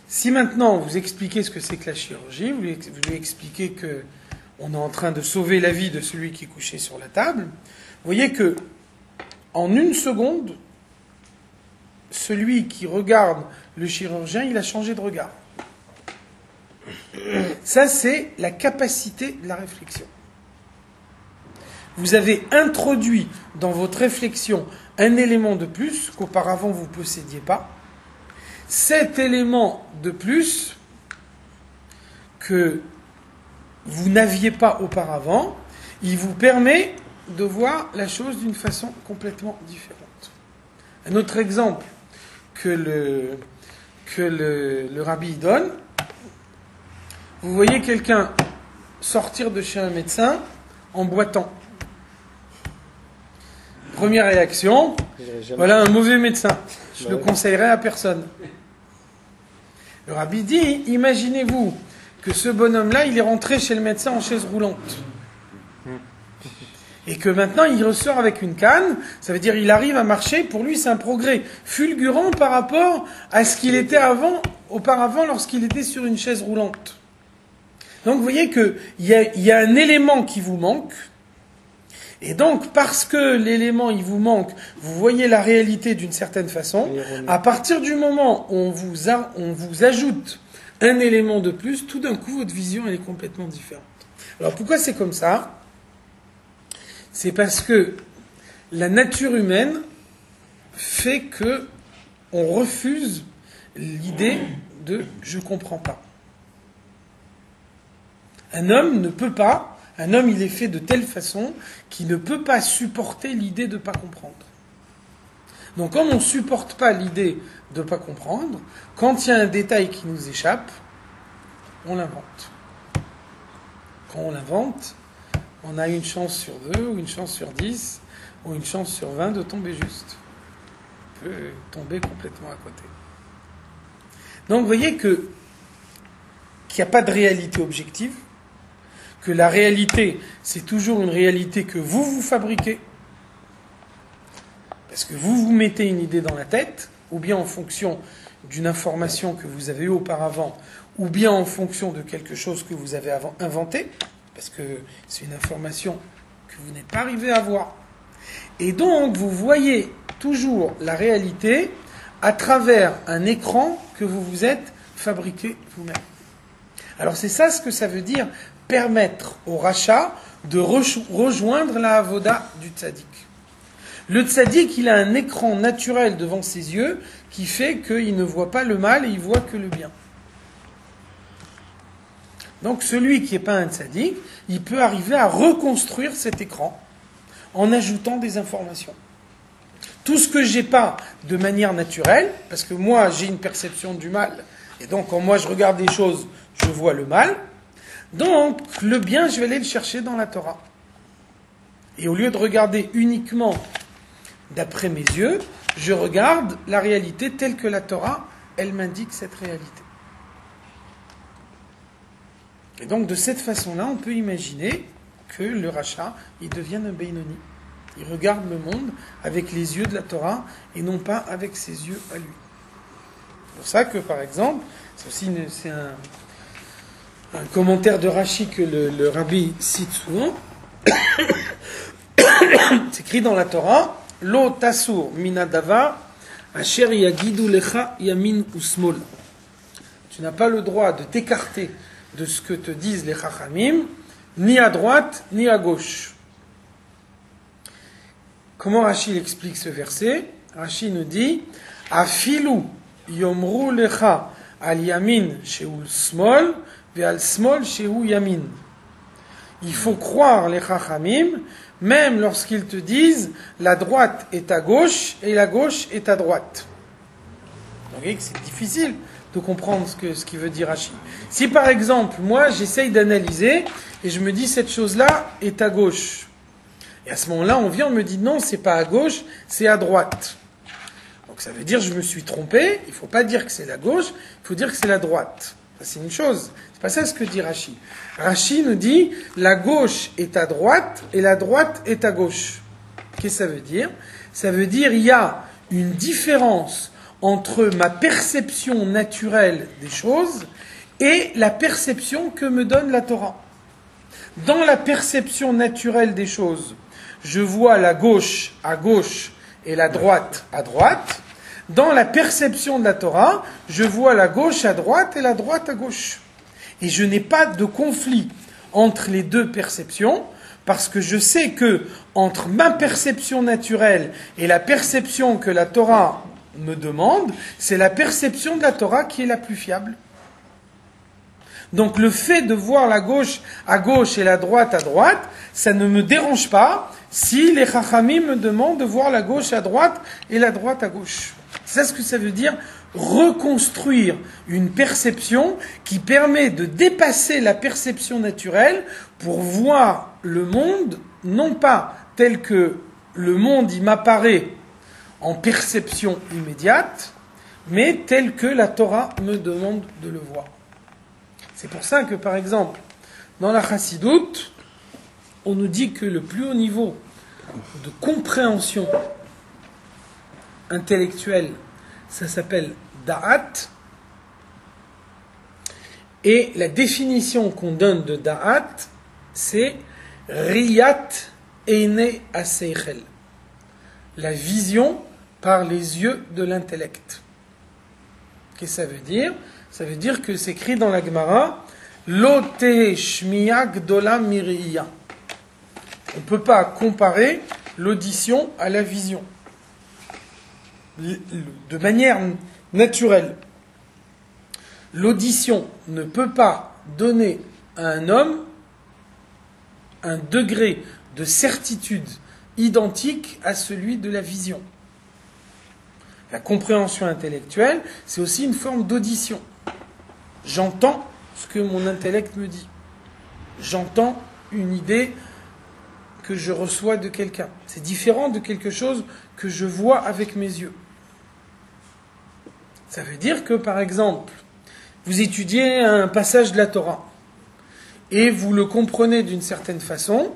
Si maintenant vous expliquez ce que c'est que la chirurgie, vous lui expliquez qu'on est en train de sauver la vie de celui qui est couché sur la table, vous voyez que en une seconde, celui qui regarde le chirurgien, il a changé de regard. Ça, c'est la capacité de la réflexion. Vous avez introduit dans votre réflexion un élément de plus qu'auparavant vous ne possédiez pas. Cet élément de plus que vous n'aviez pas auparavant, il vous permet de voir la chose d'une façon complètement différente. Un autre exemple que le rabbi donne, vous voyez quelqu'un sortir de chez un médecin en boitant. Première réaction, voilà un mauvais médecin. Je ne le conseillerais à personne. Le rabbi dit, imaginez-vous que ce bonhomme-là, il est rentré chez le médecin en chaise roulante. Et que maintenant, il ressort avec une canne, ça veut dire qu'il arrive à marcher, pour lui, c'est un progrès fulgurant par rapport à ce qu'il était auparavant lorsqu'il était sur une chaise roulante. Donc, vous voyez qu'il y a un élément qui vous manque, et donc, parce que l'élément, il vous manque, vous voyez la réalité d'une certaine façon, à partir du moment où on vous ajoute un élément de plus, tout d'un coup, votre vision, elle est complètement différente. Alors, pourquoi c'est comme ça ? C'est parce que la nature humaine fait que on refuse l'idée de « je comprends pas ». Un homme, il est fait de telle façon qu'il ne peut pas supporter l'idée de ne pas comprendre. Donc comme on ne supporte pas l'idée de ne pas comprendre, quand il y a un détail qui nous échappe, on l'invente. Quand on l'invente, on a une chance sur 2, ou une chance sur 10, ou une chance sur 20 de tomber juste. On peut tomber complètement à côté. Donc vous voyez qu'il n'y a pas de réalité objective, que la réalité, c'est toujours une réalité que vous fabriquez, parce que vous vous mettez une idée dans la tête, ou bien en fonction d'une information que vous avez eue auparavant, ou bien en fonction de quelque chose que vous avez inventé, parce que c'est une information que vous n'êtes pas arrivé à voir. Et donc, vous voyez toujours la réalité à travers un écran que vous vous êtes fabriqué vous-même. Alors, c'est ça ce que ça veut dire, permettre au rachat de rejoindre la avoda du tzaddik. Le tzaddik, il a un écran naturel devant ses yeux qui fait qu'il ne voit pas le mal et il voit que le bien. Donc celui qui n'est pas un tzaddik, il peut arriver à reconstruire cet écran en ajoutant des informations. Tout ce que j'ai pas de manière naturelle, parce que moi j'ai une perception du mal, et donc quand moi je regarde des choses, je vois le mal, donc le bien je vais aller le chercher dans la Torah. Et au lieu de regarder uniquement d'après mes yeux, je regarde la réalité telle que la Torah, elle m'indique cette réalité. Et donc de cette façon-là, on peut imaginer que le rachat, il devienne un Beinoni. Il regarde le monde avec les yeux de la Torah et non pas avec ses yeux à lui. C'est pour ça que, par exemple, c'est un commentaire de Rashi que le rabbi cite souvent. C'est écrit dans la Torah, Lo tasur minadava asher yagidu lecha yamin usmol. Tu n'as pas le droit de t'écarter de ce que te disent les chachamim, ni à droite, ni à gauche. Comment Rashi explique ce verset? Rashi nous dit, Afilu yomru lecha al yamin shehu smol, ve al smol shehu yamin. Il faut croire les chachamim, même lorsqu'ils te disent, la droite est à gauche, et la gauche est à droite. Vous voyez que c'est difficile de comprendre ce qu'il veut dire Rashi. Si par exemple, moi, j'essaye d'analyser, et je me dis, cette chose-là est à gauche. Et à ce moment-là, on me dit, non, c'est pas à gauche, c'est à droite. Donc ça veut dire, je me suis trompé, il ne faut pas dire que c'est la gauche, il faut dire que c'est la droite. Ça, c'est une chose. C'est pas ça ce que dit Rashi. Rashi nous dit, la gauche est à droite, et la droite est à gauche. Qu'est-ce que ça veut dire? Ça veut dire, il y a une différence entre ma perception naturelle des choses et la perception que me donne la Torah. Dans la perception naturelle des choses, je vois la gauche à gauche et la droite à droite. Dans la perception de la Torah, je vois la gauche à droite et la droite à gauche. Et je n'ai pas de conflit entre les deux perceptions, parce que je sais que entre ma perception naturelle et la perception que la Torah me demande, c'est la perception de la Torah qui est la plus fiable. Donc le fait de voir la gauche à gauche et la droite à droite, ça ne me dérange pas si les chachamim me demandent de voir la gauche à droite et la droite à gauche. C'est ce que ça veut dire, reconstruire une perception qui permet de dépasser la perception naturelle pour voir le monde, non pas tel que le monde il m'apparaît en perception immédiate, mais tel que la Torah me demande de le voir. C'est pour ça que, par exemple, dans la Chassidoute, on nous dit que le plus haut niveau de compréhension intellectuelle, ça s'appelle Da'at, et la définition qu'on donne de Da'at, c'est Riyat Eine Aseichel, la vision par les yeux de l'intellect. Qu'est-ce que ça veut dire? Ça veut dire que c'est écrit dans la Gemara, Lo te shmiya gdola miriya. On ne peut pas comparer l'audition à la vision. De manière naturelle. L'audition ne peut pas donner à un homme un degré de certitude identique à celui de la vision. La compréhension intellectuelle, c'est aussi une forme d'audition. J'entends ce que mon intellect me dit. J'entends une idée que je reçois de quelqu'un. C'est différent de quelque chose que je vois avec mes yeux. Ça veut dire que, par exemple, vous étudiez un passage de la Torah et vous le comprenez d'une certaine façon,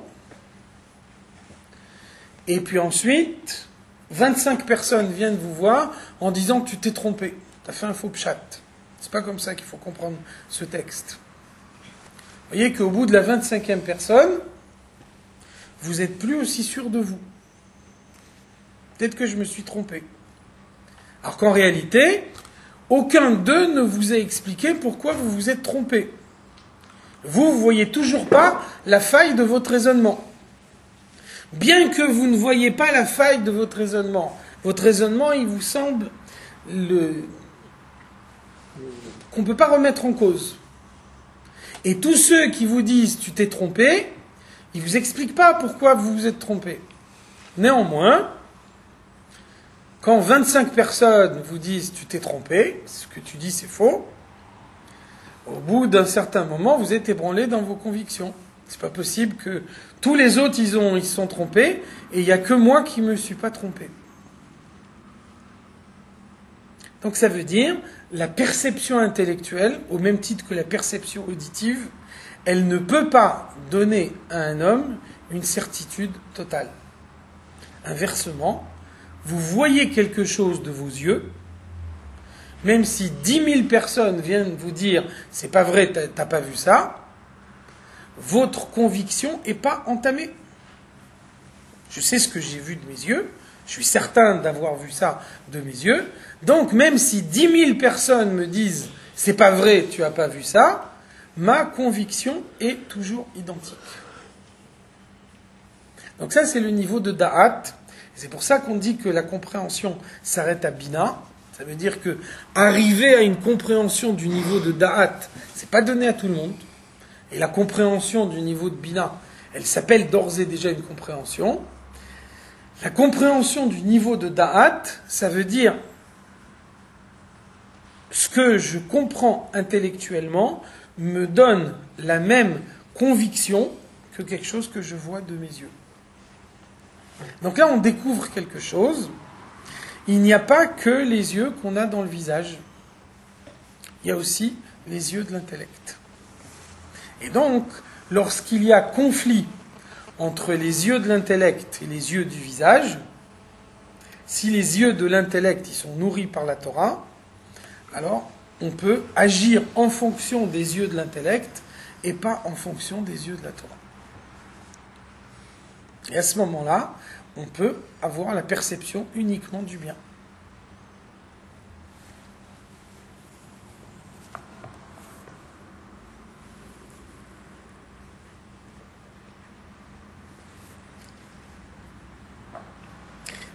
et puis ensuite, 25 personnes viennent vous voir en disant que tu t'es trompé, tu as fait un faux pshat. C'est pas comme ça qu'il faut comprendre ce texte. Vous voyez qu'au bout de la 25e personne, vous n'êtes plus aussi sûr de vous. Peut-être que je me suis trompé. Alors qu'en réalité, aucun d'eux ne vous a expliqué pourquoi vous vous êtes trompé. Vous ne voyez toujours pas la faille de votre raisonnement. Bien que vous ne voyez pas la faille de votre raisonnement, il vous semble qu'on ne peut pas remettre en cause. Et tous ceux qui vous disent « tu t'es trompé », ils ne vous expliquent pas pourquoi vous vous êtes trompé. Néanmoins, quand 25 personnes vous disent « tu t'es trompé », ce que tu dis c'est faux, au bout d'un certain moment, vous êtes ébranlé dans vos convictions. C'est pas possible que tous les autres, ils se sont trompés, et il n'y a que moi qui ne me suis pas trompé. Donc ça veut dire, la perception intellectuelle, au même titre que la perception auditive, elle ne peut pas donner à un homme une certitude totale. Inversement, vous voyez quelque chose de vos yeux, même si 10 000 personnes viennent vous dire « c'est pas vrai, t'as pas vu ça », votre conviction n'est pas entamée. Je sais ce que j'ai vu de mes yeux, je suis certain d'avoir vu ça de mes yeux, donc même si 10 000 personnes me disent « c'est pas vrai, tu n'as pas vu ça », ma conviction est toujours identique. Donc ça, c'est le niveau de Da'at. C'est pour ça qu'on dit que la compréhension s'arrête à Bina. Ça veut dire que arriver à une compréhension du niveau de Da'at, c'est pas donné à tout le monde. Et la compréhension du niveau de Bina, elle s'appelle d'ores et déjà une compréhension. La compréhension du niveau de Da'at, ça veut dire ce que je comprends intellectuellement me donne la même conviction que quelque chose que je vois de mes yeux. Donc là, on découvre quelque chose. Il n'y a pas que les yeux qu'on a dans le visage. Il y a aussi les yeux de l'intellect. Et donc, lorsqu'il y a conflit entre les yeux de l'intellect et les yeux du visage, si les yeux de l'intellect ils sont nourris par la Torah, alors on peut agir en fonction des yeux de l'intellect et pas en fonction des yeux de la Torah. Et à ce moment-là, on peut avoir la perception uniquement du bien.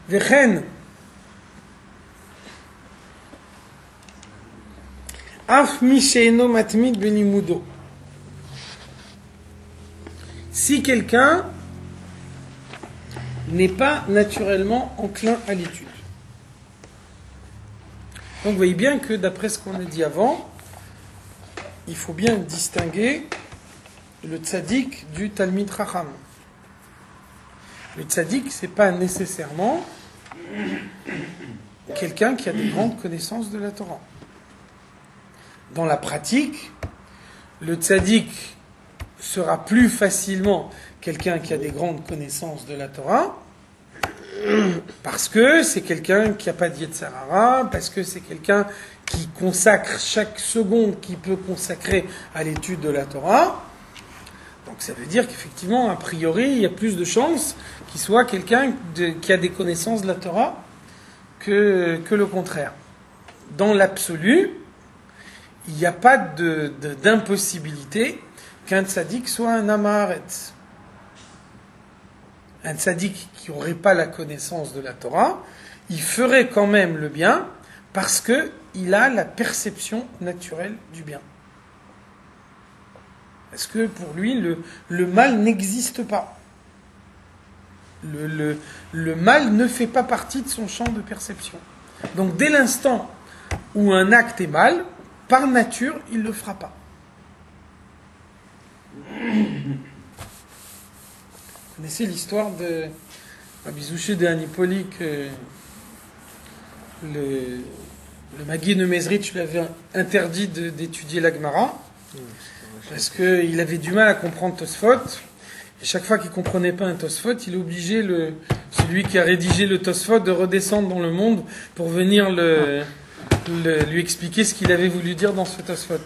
Vechen Af mi she'eno matmid benimudo. Si quelqu'un n'est pas naturellement enclin à l'étude. Donc vous voyez bien que d'après ce qu'on a dit avant, il faut bien distinguer le tzaddik du talmid chacham. Le tzaddik, c'est pas nécessairement quelqu'un qui a des grandes connaissances de la Torah. Dans la pratique, le tzaddik sera plus facilement quelqu'un qui a des grandes connaissances de la Torah, parce que c'est quelqu'un qui n'a pas de Yetzer Hara, parce que c'est quelqu'un qui consacre chaque seconde qu'il peut consacrer à l'étude de la Torah. Donc ça veut dire qu'effectivement, a priori, il y a plus de chances qu'il soit quelqu'un qui a des connaissances de la Torah que le contraire. Dans l'absolu, il n'y a pas d'impossibilité qu'un tzaddik soit un amaharetz. Un tzaddik qui n'aurait pas la connaissance de la Torah, il ferait quand même le bien parce qu'il a la perception naturelle du bien. Parce que pour lui, le mal n'existe pas. Le mal ne fait pas partie de son champ de perception. Donc dès l'instant où un acte est mal, par nature, il ne le fera pas. Vous connaissez l'histoire de Rabbi Zouché de Anipoli que le Magui de Mezrich lui avait interdit d'étudier la Gemara parce qu'il avait du mal à comprendre Tosfot. Et chaque fois qu'il ne comprenait pas un Tosfot, il obligeait celui qui a rédigé le Tosfot de redescendre dans le monde pour venir lui expliquer ce qu'il avait voulu dire dans ce Tosfot.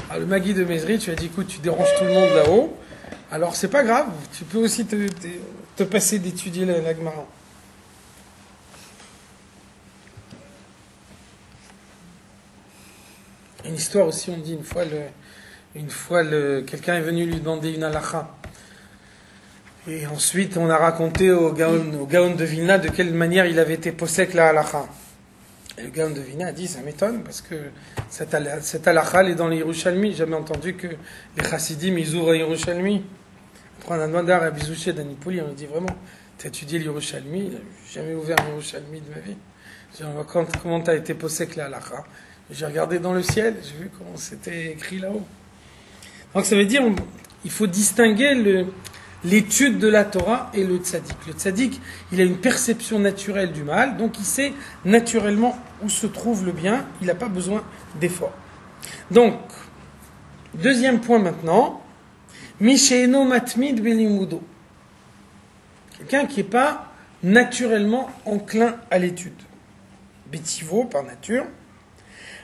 Alors le Magui de Mezrich lui a dit, écoute, tu déranges tout le monde là-haut, alors c'est pas grave, tu peux aussi te passer d'étudier la Gemara. Une histoire aussi, on dit une fois quelqu'un est venu lui demander une halakha. Et ensuite, on a raconté au Gaon de Vilna de quelle manière il avait été possèque la halakha. Et le Gaon de Vilna a dit, ça m'étonne, parce que cette halakha, elle est dans les Yerushalmi. J'ai jamais entendu que les Chassidim, ils ouvrent les Yerushalmi. Après, on a demandé à Rabbi Zouché d'Anipoli, on lui dit vraiment, tu as étudié les Yerushalmi? J'ai jamais ouvert un Yerushalmi de ma vie. J'ai dit, comment tu as été possèque la halakha? J'ai regardé dans le ciel, j'ai vu comment c'était écrit là-haut. Donc ça veut dire, il faut distinguer l'étude de la Torah et le tzaddik. Le tzaddik, il a une perception naturelle du mal, donc il sait naturellement où se trouve le bien, il n'a pas besoin d'effort. Donc, deuxième point maintenant, Mishéno matmid belimudo. Quelqu'un qui n'est pas naturellement enclin à l'étude. Betivo, par nature.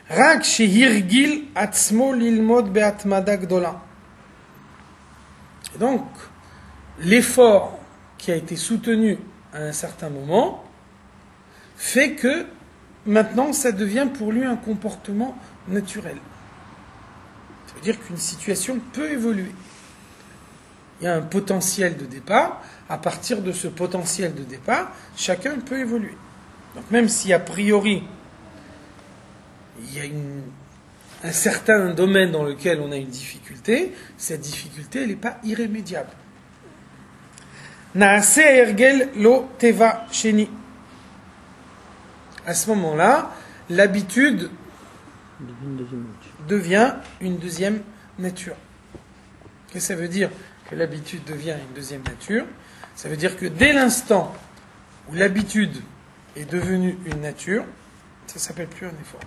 Rak shehirgil atzmo lilmod beatmada gdola. Et donc, l'effort qui a été soutenu à un certain moment fait que maintenant ça devient pour lui un comportement naturel. Ça veut dire qu'une situation peut évoluer. Il y a un potentiel de départ. À partir de ce potentiel de départ, chacun peut évoluer. Donc même si a priori il y a un certain domaine dans lequel on a une difficulté, cette difficulté elle n'est pas irrémédiable. Naase ergel lo teva sheni. À ce moment-là, l'habitude devient une deuxième nature. Qu'est-ce que ça veut dire que l'habitude devient une deuxième nature? Ça veut dire que dès l'instant où l'habitude est devenue une nature, ça ne s'appelle plus un effort.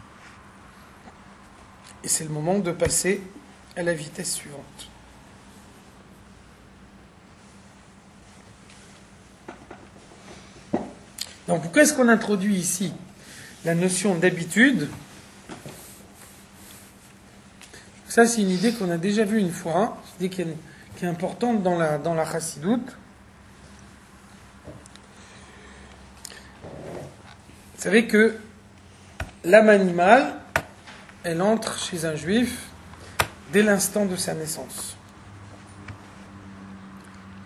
Et c'est le moment de passer à la vitesse suivante. Donc pourquoi est-ce qu'on introduit ici la notion d'habitude? Ça, c'est une idée qu'on a déjà vue une fois, une idée qui est importante dans la chassidoute. Vous savez que l'âme animale, elle entre chez un juif dès l'instant de sa naissance.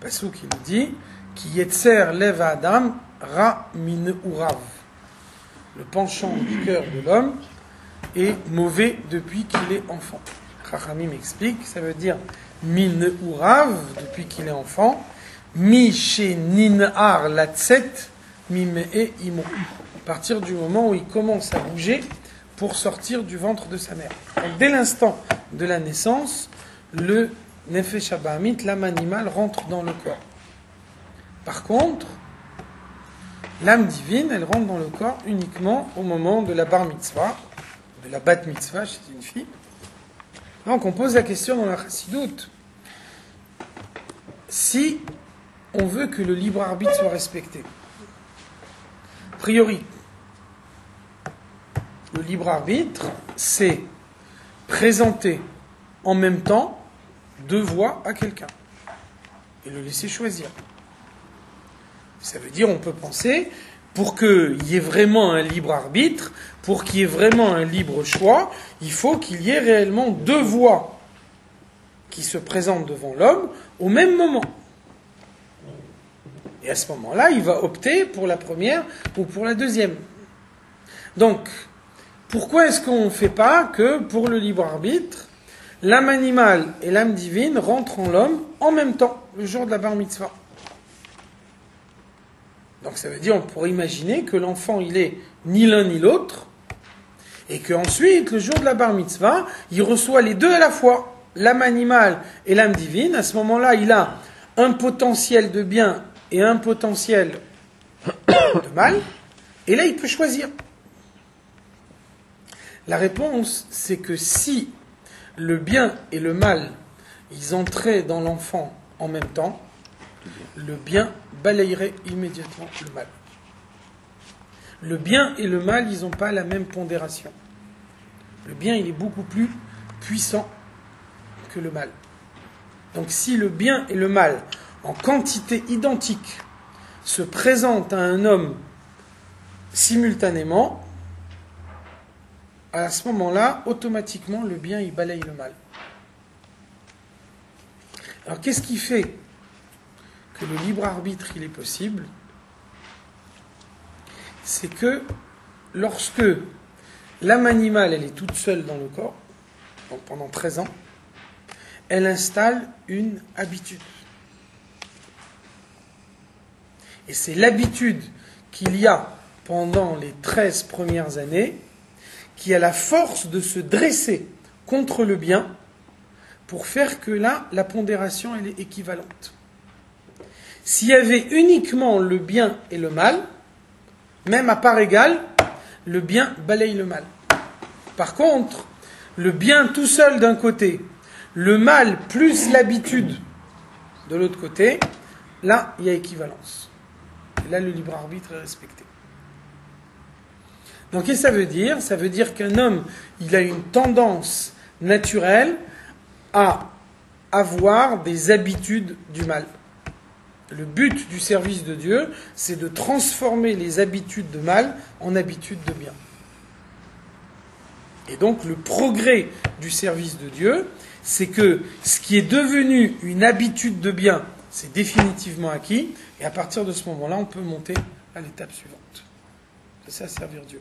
Passouk qui nous dit Ki yetzer lev adam ra min urav. Le penchant du cœur de l'homme est mauvais depuis qu'il est enfant. Chachamim explique, ça veut dire min urav, depuis qu'il est enfant, mi she nin'ar latzet mimee imo. À partir du moment où il commence à bouger pour sortir du ventre de sa mère. Donc, dès l'instant de la naissance, le nefesh habahamit, l'âme animale, rentre dans le corps. Par contre, l'âme divine, elle rentre dans le corps uniquement au moment de la bar mitzvah, de la bat mitzvah chez une fille. Donc on pose la question dans la chassidoute. Si on veut que le libre arbitre soit respecté, a priori, le libre arbitre, c'est présenter en même temps deux voies à quelqu'un et le laisser choisir. Ça veut dire, on peut penser, pour qu'il y ait vraiment un libre arbitre, pour qu'il y ait vraiment un libre choix, il faut qu'il y ait réellement deux voies qui se présentent devant l'homme au même moment. Et à ce moment-là, il va opter pour la première ou pour la deuxième. Donc, pourquoi est-ce qu'on ne fait pas que, pour le libre arbitre, l'âme animale et l'âme divine rentrent en l'homme en même temps, le jour de la bar mitzvah? Donc ça veut dire, on pourrait imaginer que l'enfant, il est ni l'un ni l'autre, et qu'ensuite, le jour de la bar mitzvah, il reçoit les deux à la fois, l'âme animale et l'âme divine. À ce moment-là, il a un potentiel de bien et un potentiel de mal, et là, il peut choisir. La réponse, c'est que si le bien et le mal, ils entraient dans l'enfant en même temps, le bien balayerait immédiatement le mal. Le bien et le mal, ils n'ont pas la même pondération. Le bien, il est beaucoup plus puissant que le mal. Donc si le bien et le mal, en quantité identique, se présentent à un homme simultanément, à ce moment-là, automatiquement, le bien, il balaye le mal. Alors qu'est-ce qui fait que le libre arbitre, il est possible? C'est que lorsque l'âme animale, elle est toute seule dans le corps, donc pendant 13 ans, elle installe une habitude. Et c'est l'habitude qu'il y a pendant les 13 premières années qui a la force de se dresser contre le bien pour faire que là, la pondération, elle est équivalente. S'il y avait uniquement le bien et le mal, même à part égale, le bien balaye le mal. Par contre, le bien tout seul d'un côté, le mal plus l'habitude de l'autre côté, là, il y a équivalence. Et là, le libre arbitre est respecté. Donc, qu'est-ce que ça veut dire? Ça veut dire qu'un homme, il a une tendance naturelle à avoir des habitudes du mal. Le but du service de Dieu, c'est de transformer les habitudes de mal en habitudes de bien. Et donc, le progrès du service de Dieu, c'est que ce qui est devenu une habitude de bien, c'est définitivement acquis, et à partir de ce moment-là, on peut monter à l'étape suivante. C'est ça, servir Dieu.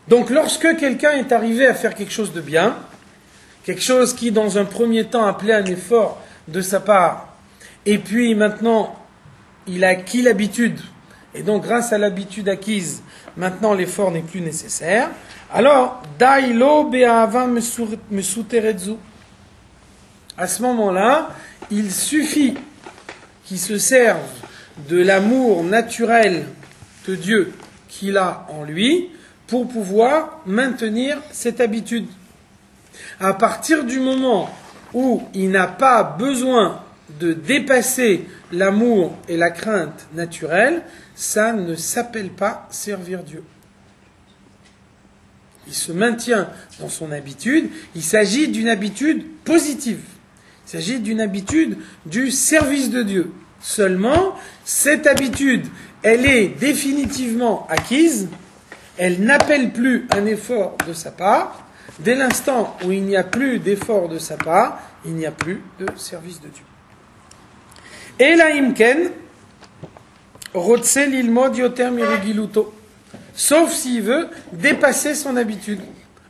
Donc lorsque quelqu'un est arrivé à faire quelque chose de bien, quelque chose qui dans un premier temps appelait un effort de sa part, et puis maintenant il a acquis l'habitude, et donc grâce à l'habitude acquise, maintenant l'effort n'est plus nécessaire, alors dailo be'ava mesuteretzu. À ce moment-là, il suffit qu'il se serve de l'amour naturel de Dieu qu'il a en lui, pour pouvoir maintenir cette habitude. À partir du moment où il n'a pas besoin de dépasser l'amour et la crainte naturelle, ça ne s'appelle pas servir Dieu. Il se maintient dans son habitude, il s'agit d'une habitude positive. Il s'agit d'une habitude du service de Dieu. Seulement, cette habitude, elle est définitivement acquise. Elle n'appelle plus un effort de sa part. Dès l'instant où il n'y a plus d'effort de sa part, il n'y a plus de service de Dieu. Et la imken, rotse lilmod yoter miregiluto. Sauf s'il veut dépasser son habitude.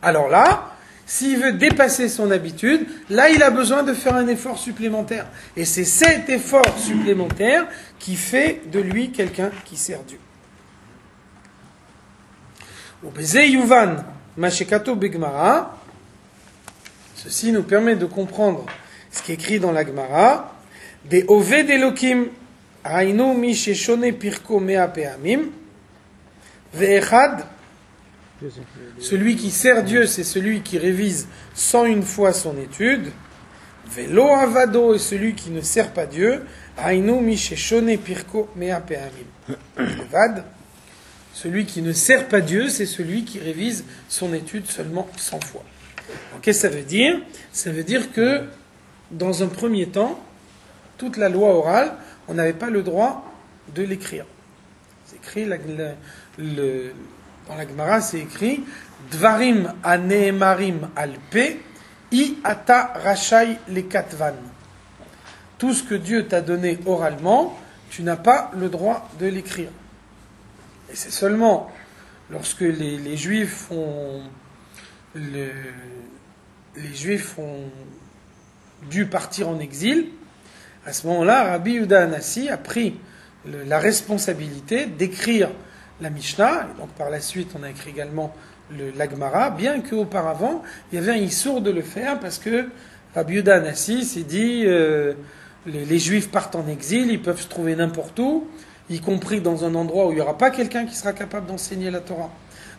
Alors là, s'il veut dépasser son habitude, là il a besoin de faire un effort supplémentaire. Et c'est cet effort supplémentaire qui fait de lui quelqu'un qui sert Dieu. Ceci nous permet de comprendre ce qui est écrit dans la Gemara. De Oved Elokim, Rainu mi sheshone pirko mea peamim, ve'echad. Celui qui sert Dieu, c'est celui qui révise 101 fois son étude. Ve'lo avado, et celui qui ne sert pas Dieu. Rainu mi sheshone pirko mea peamim. Levad. Celui qui ne sert pas Dieu, c'est celui qui révise son étude seulement 100 fois. Alors, qu'est-ce que ça veut dire? Ça veut dire que, dans un premier temps, toute la loi orale, on n'avait pas le droit de l'écrire. C'est écrit, dans la Gemara, c'est écrit Dvarim anehemarim alpe, I ata rachai lekatvan. Tout ce que Dieu t'a donné oralement, tu n'as pas le droit de l'écrire. Et c'est seulement lorsque les Juifs ont dû partir en exil, à ce moment-là, Rabbi Yehuda Hanassi a pris la responsabilité d'écrire la Mishnah, et donc par la suite on a écrit également la Gemara, bien qu'auparavant il y avait un issour de le faire, parce que Rabbi Yehuda Hanassi s'est dit les Juifs partent en exil, ils peuvent se trouver n'importe où, y compris dans un endroit où il n'y aura pas quelqu'un qui sera capable d'enseigner la Torah.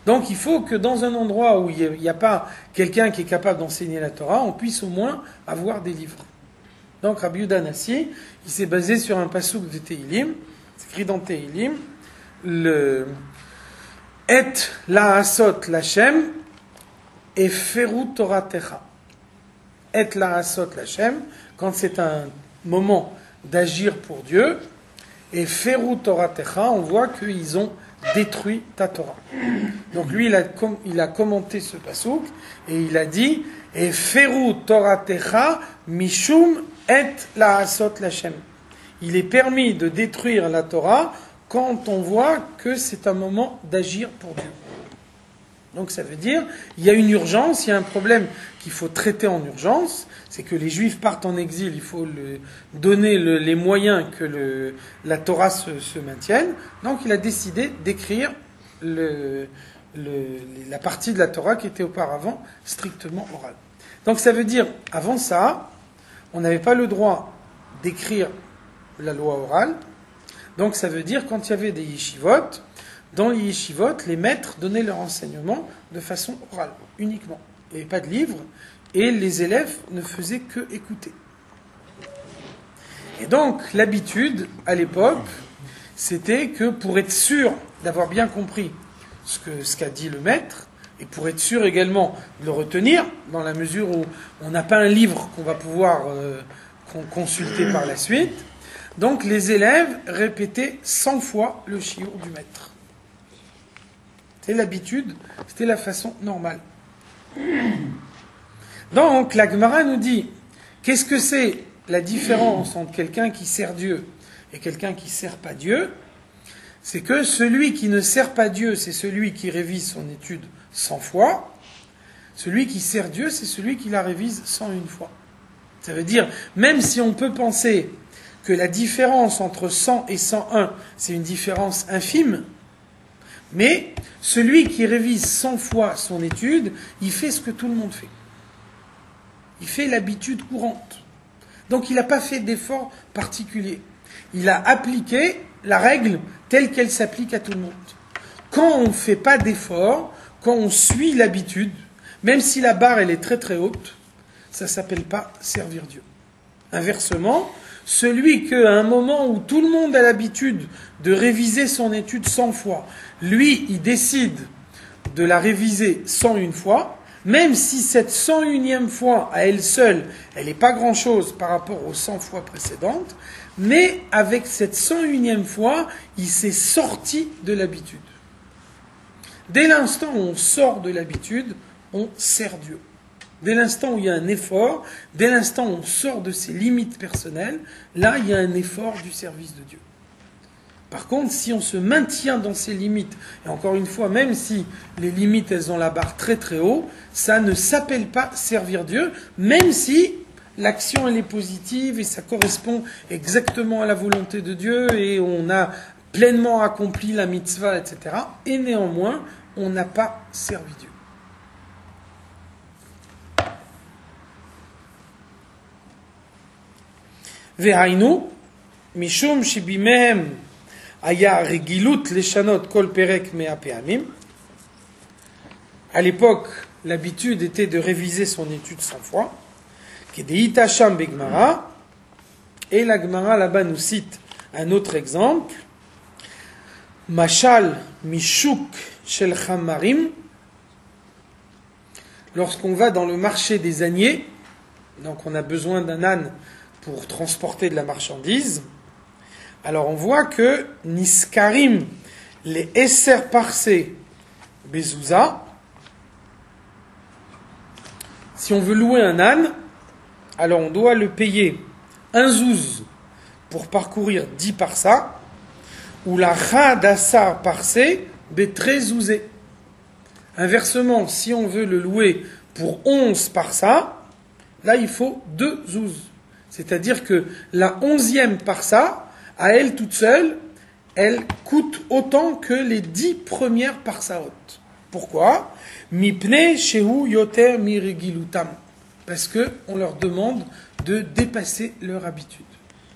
Donc il faut que dans un endroit où il n'y a pas quelqu'un qui est capable d'enseigner la Torah, on puisse au moins avoir des livres. Donc Rabbi Yehuda Hanassi, il s'est basé sur un passouk de Tehilim, c'est écrit dans Tehilim, le Et la'asot l'Hashem et feru Toratecha. Et la'asot l'Hashem, quand c'est un moment d'agir pour Dieu, et feru Toratecha, on voit qu'ils ont détruit ta Torah. Donc lui, il a commenté ce passouk et il a dit et feru Toratecha mishum et la'asot l'Hashem. Il est permis de détruire la Torah quand on voit que c'est un moment d'agir pour Dieu. Donc ça veut dire, il y a une urgence, il y a un problème qu'il faut traiter en urgence, c'est que les Juifs partent en exil, il faut donner les moyens que la Torah se maintienne. Donc il a décidé d'écrire la partie de la Torah qui était auparavant strictement orale. Donc ça veut dire, avant ça, on n'avait pas le droit d'écrire la loi orale. Donc ça veut dire, quand il y avait des yeshivot, dans les yeshivot, les maîtres donnaient leur enseignement de façon orale, uniquement. Il n'y avait pas de livre, et les élèves ne faisaient que écouter. Et donc, l'habitude, à l'époque, c'était que pour être sûr d'avoir bien compris ce qu'a dit le maître, et pour être sûr également de le retenir, dans la mesure où on n'a pas un livre qu'on va pouvoir consulter par la suite, donc les élèves répétaient 100 fois le chiour du maître. C'était l'habitude, c'était la façon normale. Donc la Gemara nous dit, qu'est-ce que c'est la différence entre quelqu'un qui sert Dieu et quelqu'un qui ne sert pas Dieu? C'est que celui qui ne sert pas Dieu, c'est celui qui révise son étude 100 fois. Celui qui sert Dieu, c'est celui qui la révise 101 fois. Ça veut dire, même si on peut penser que la différence entre 100 et 101, c'est une différence infime, mais celui qui révise 100 fois son étude, il fait ce que tout le monde fait. Il fait l'habitude courante. Donc il n'a pas fait d'effort particulier. Il a appliqué la règle telle qu'elle s'applique à tout le monde. Quand on ne fait pas d'effort, quand on suit l'habitude, même si la barre elle est très très haute, ça ne s'appelle pas servir Dieu. Inversement, celui qu'à un moment où tout le monde a l'habitude de réviser son étude 100 fois, lui, il décide de la réviser 101 fois, même si cette 101e fois, à elle seule, elle n'est pas grand-chose par rapport aux 100 fois précédentes, mais avec cette 101e fois, il s'est sorti de l'habitude. Dès l'instant où on sort de l'habitude, on sert Dieu. Dès l'instant où il y a un effort, dès l'instant où on sort de ses limites personnelles, là, il y a un effort du service de Dieu. Par contre, si on se maintient dans ses limites, et encore une fois, même si les limites, elles ont la barre très très haut, ça ne s'appelle pas servir Dieu, même si l'action, elle est positive et ça correspond exactement à la volonté de Dieu et on a pleinement accompli la mitzvah, etc. Et néanmoins, on n'a pas servi Dieu. Vehainu, mishum shibimehem aya regilut leshanot kol perek mea peamim. À l'époque, l'habitude était de réviser son étude 100 fois. Kedeit hasham begmara. Et la Gemara là-bas nous cite un autre exemple. Mashal mishuk shel chamarim. Lorsqu'on va dans le marché des âniers, donc on a besoin d'un âne pour transporter de la marchandise, alors on voit que Niskarim, les Esser Parsé Bezouza, si on veut louer un âne, alors on doit le payer un zouz pour parcourir 10 parsa, ou la Chadassa parsé, betre zouzé. Inversement, si on veut le louer pour 11 parsa, là il faut 2 zouz. C'est-à-dire que la 11e parsa, à elle toute seule, elle coûte autant que les 10 premières parsaot. Pourquoi? Mipne shehu yoter mirigilutam. Parce qu'on leur demande de dépasser leur habitude.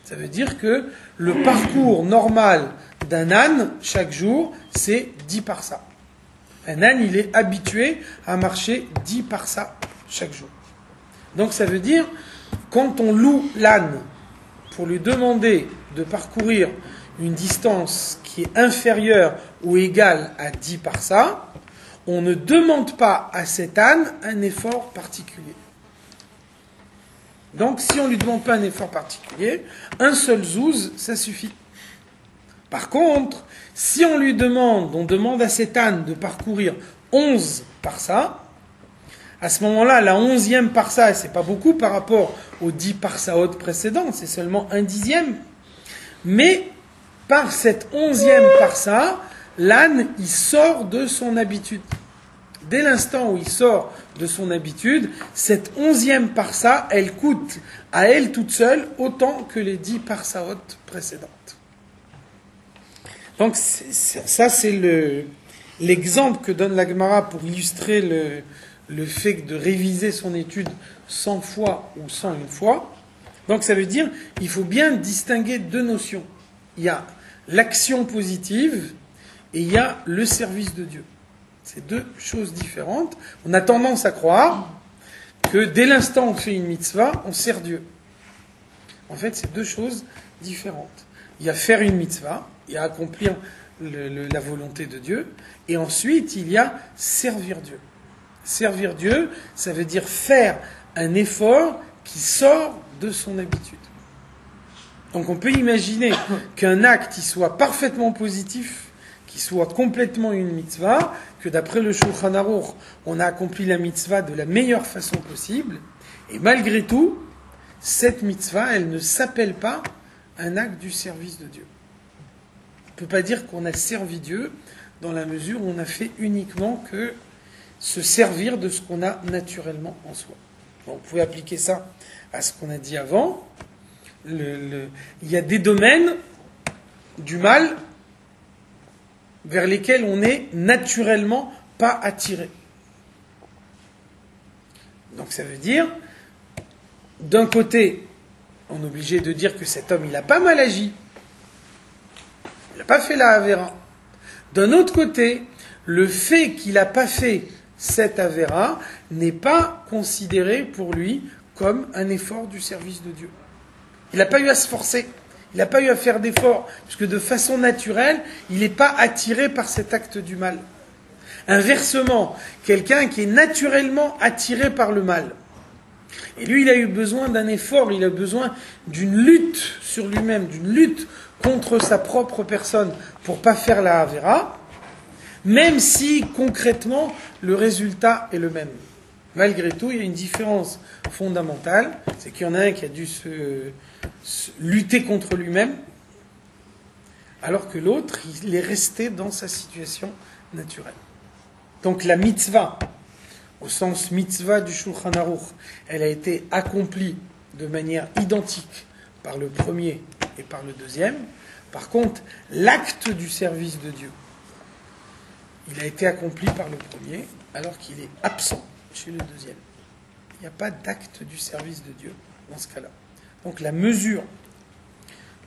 Ça veut dire que le parcours normal d'un âne, chaque jour, c'est 10 parsa. Un âne, il est habitué à marcher 10 parsa chaque jour. Donc ça veut dire, quand on loue l'âne pour lui demander de parcourir une distance qui est inférieure ou égale à 10 parsa, on ne demande pas à cet âne un effort particulier. Donc si on ne lui demande pas un effort particulier, un seul zouz, ça suffit. Par contre, si on demande à cet âne de parcourir 11 parsa, à ce moment-là, la 11e parsa, c'est pas beaucoup par rapport aux 10 parsaot précédents, c'est seulement un dixième. Mais par cette 11e parsa, l'âne, il sort de son habitude. Dès l'instant où il sort de son habitude, cette 11e parsa, elle coûte à elle toute seule autant que les 10 parsaot précédentes. Donc ça, c'est l'exemple que donne la Gemara pour illustrer le fait de réviser son étude 100 fois ou 101 fois. Donc ça veut dire qu'il faut bien distinguer deux notions. Il y a l'action positive et il y a le service de Dieu. C'est deux choses différentes. On a tendance à croire que dès l'instant où on fait une mitzvah, on sert Dieu. En fait, c'est deux choses différentes. Il y a faire une mitzvah, il y a accomplir la volonté de Dieu, et ensuite il y a servir Dieu. Servir Dieu, ça veut dire faire un effort qui sort de son habitude. Donc on peut imaginer qu'un acte il soit parfaitement positif, qu'il soit complètement une mitzvah, que d'après le Shulchan Aruch, on a accompli la mitzvah de la meilleure façon possible, et malgré tout, cette mitzvah, elle ne s'appelle pas un acte du service de Dieu. On ne peut pas dire qu'on a servi Dieu dans la mesure où on a fait uniquement que se servir de ce qu'on a naturellement en soi. Bon, vous pouvez appliquer ça à ce qu'on a dit avant. Il y a des domaines du mal vers lesquels on n'est naturellement pas attiré. Donc ça veut dire, d'un côté, on est obligé de dire que cet homme, il a pas mal agi. Il n'a pas fait la Avera. D'un autre côté, le fait qu'il n'a pas fait cette Avera n'est pas considéré pour lui comme un effort du service de Dieu. Il n'a pas eu à se forcer. Il n'a pas eu à faire d'efforts, puisque de façon naturelle, il n'est pas attiré par cet acte du mal. Inversement, quelqu'un qui est naturellement attiré par le mal, et lui, il a eu besoin d'un effort, il a besoin d'une lutte sur lui-même, d'une lutte contre sa propre personne pour pas faire la Avera, même si concrètement le résultat est le même. Malgré tout, il y a une différence fondamentale, c'est qu'il y en a un qui a dû se lutter contre lui-même, alors que l'autre, il est resté dans sa situation naturelle. Donc la mitzvah, au sens mitzvah du Shulchan Aruch, elle a été accomplie de manière identique par le premier et par le deuxième. Par contre, l'acte du service de Dieu, il a été accompli par le premier, alors qu'il est absent chez le deuxième. Il n'y a pas d'acte du service de Dieu dans ce cas-là. Donc la mesure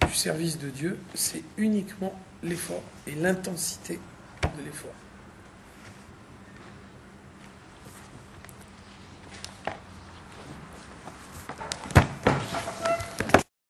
du service de Dieu, c'est uniquement l'effort et l'intensité de l'effort.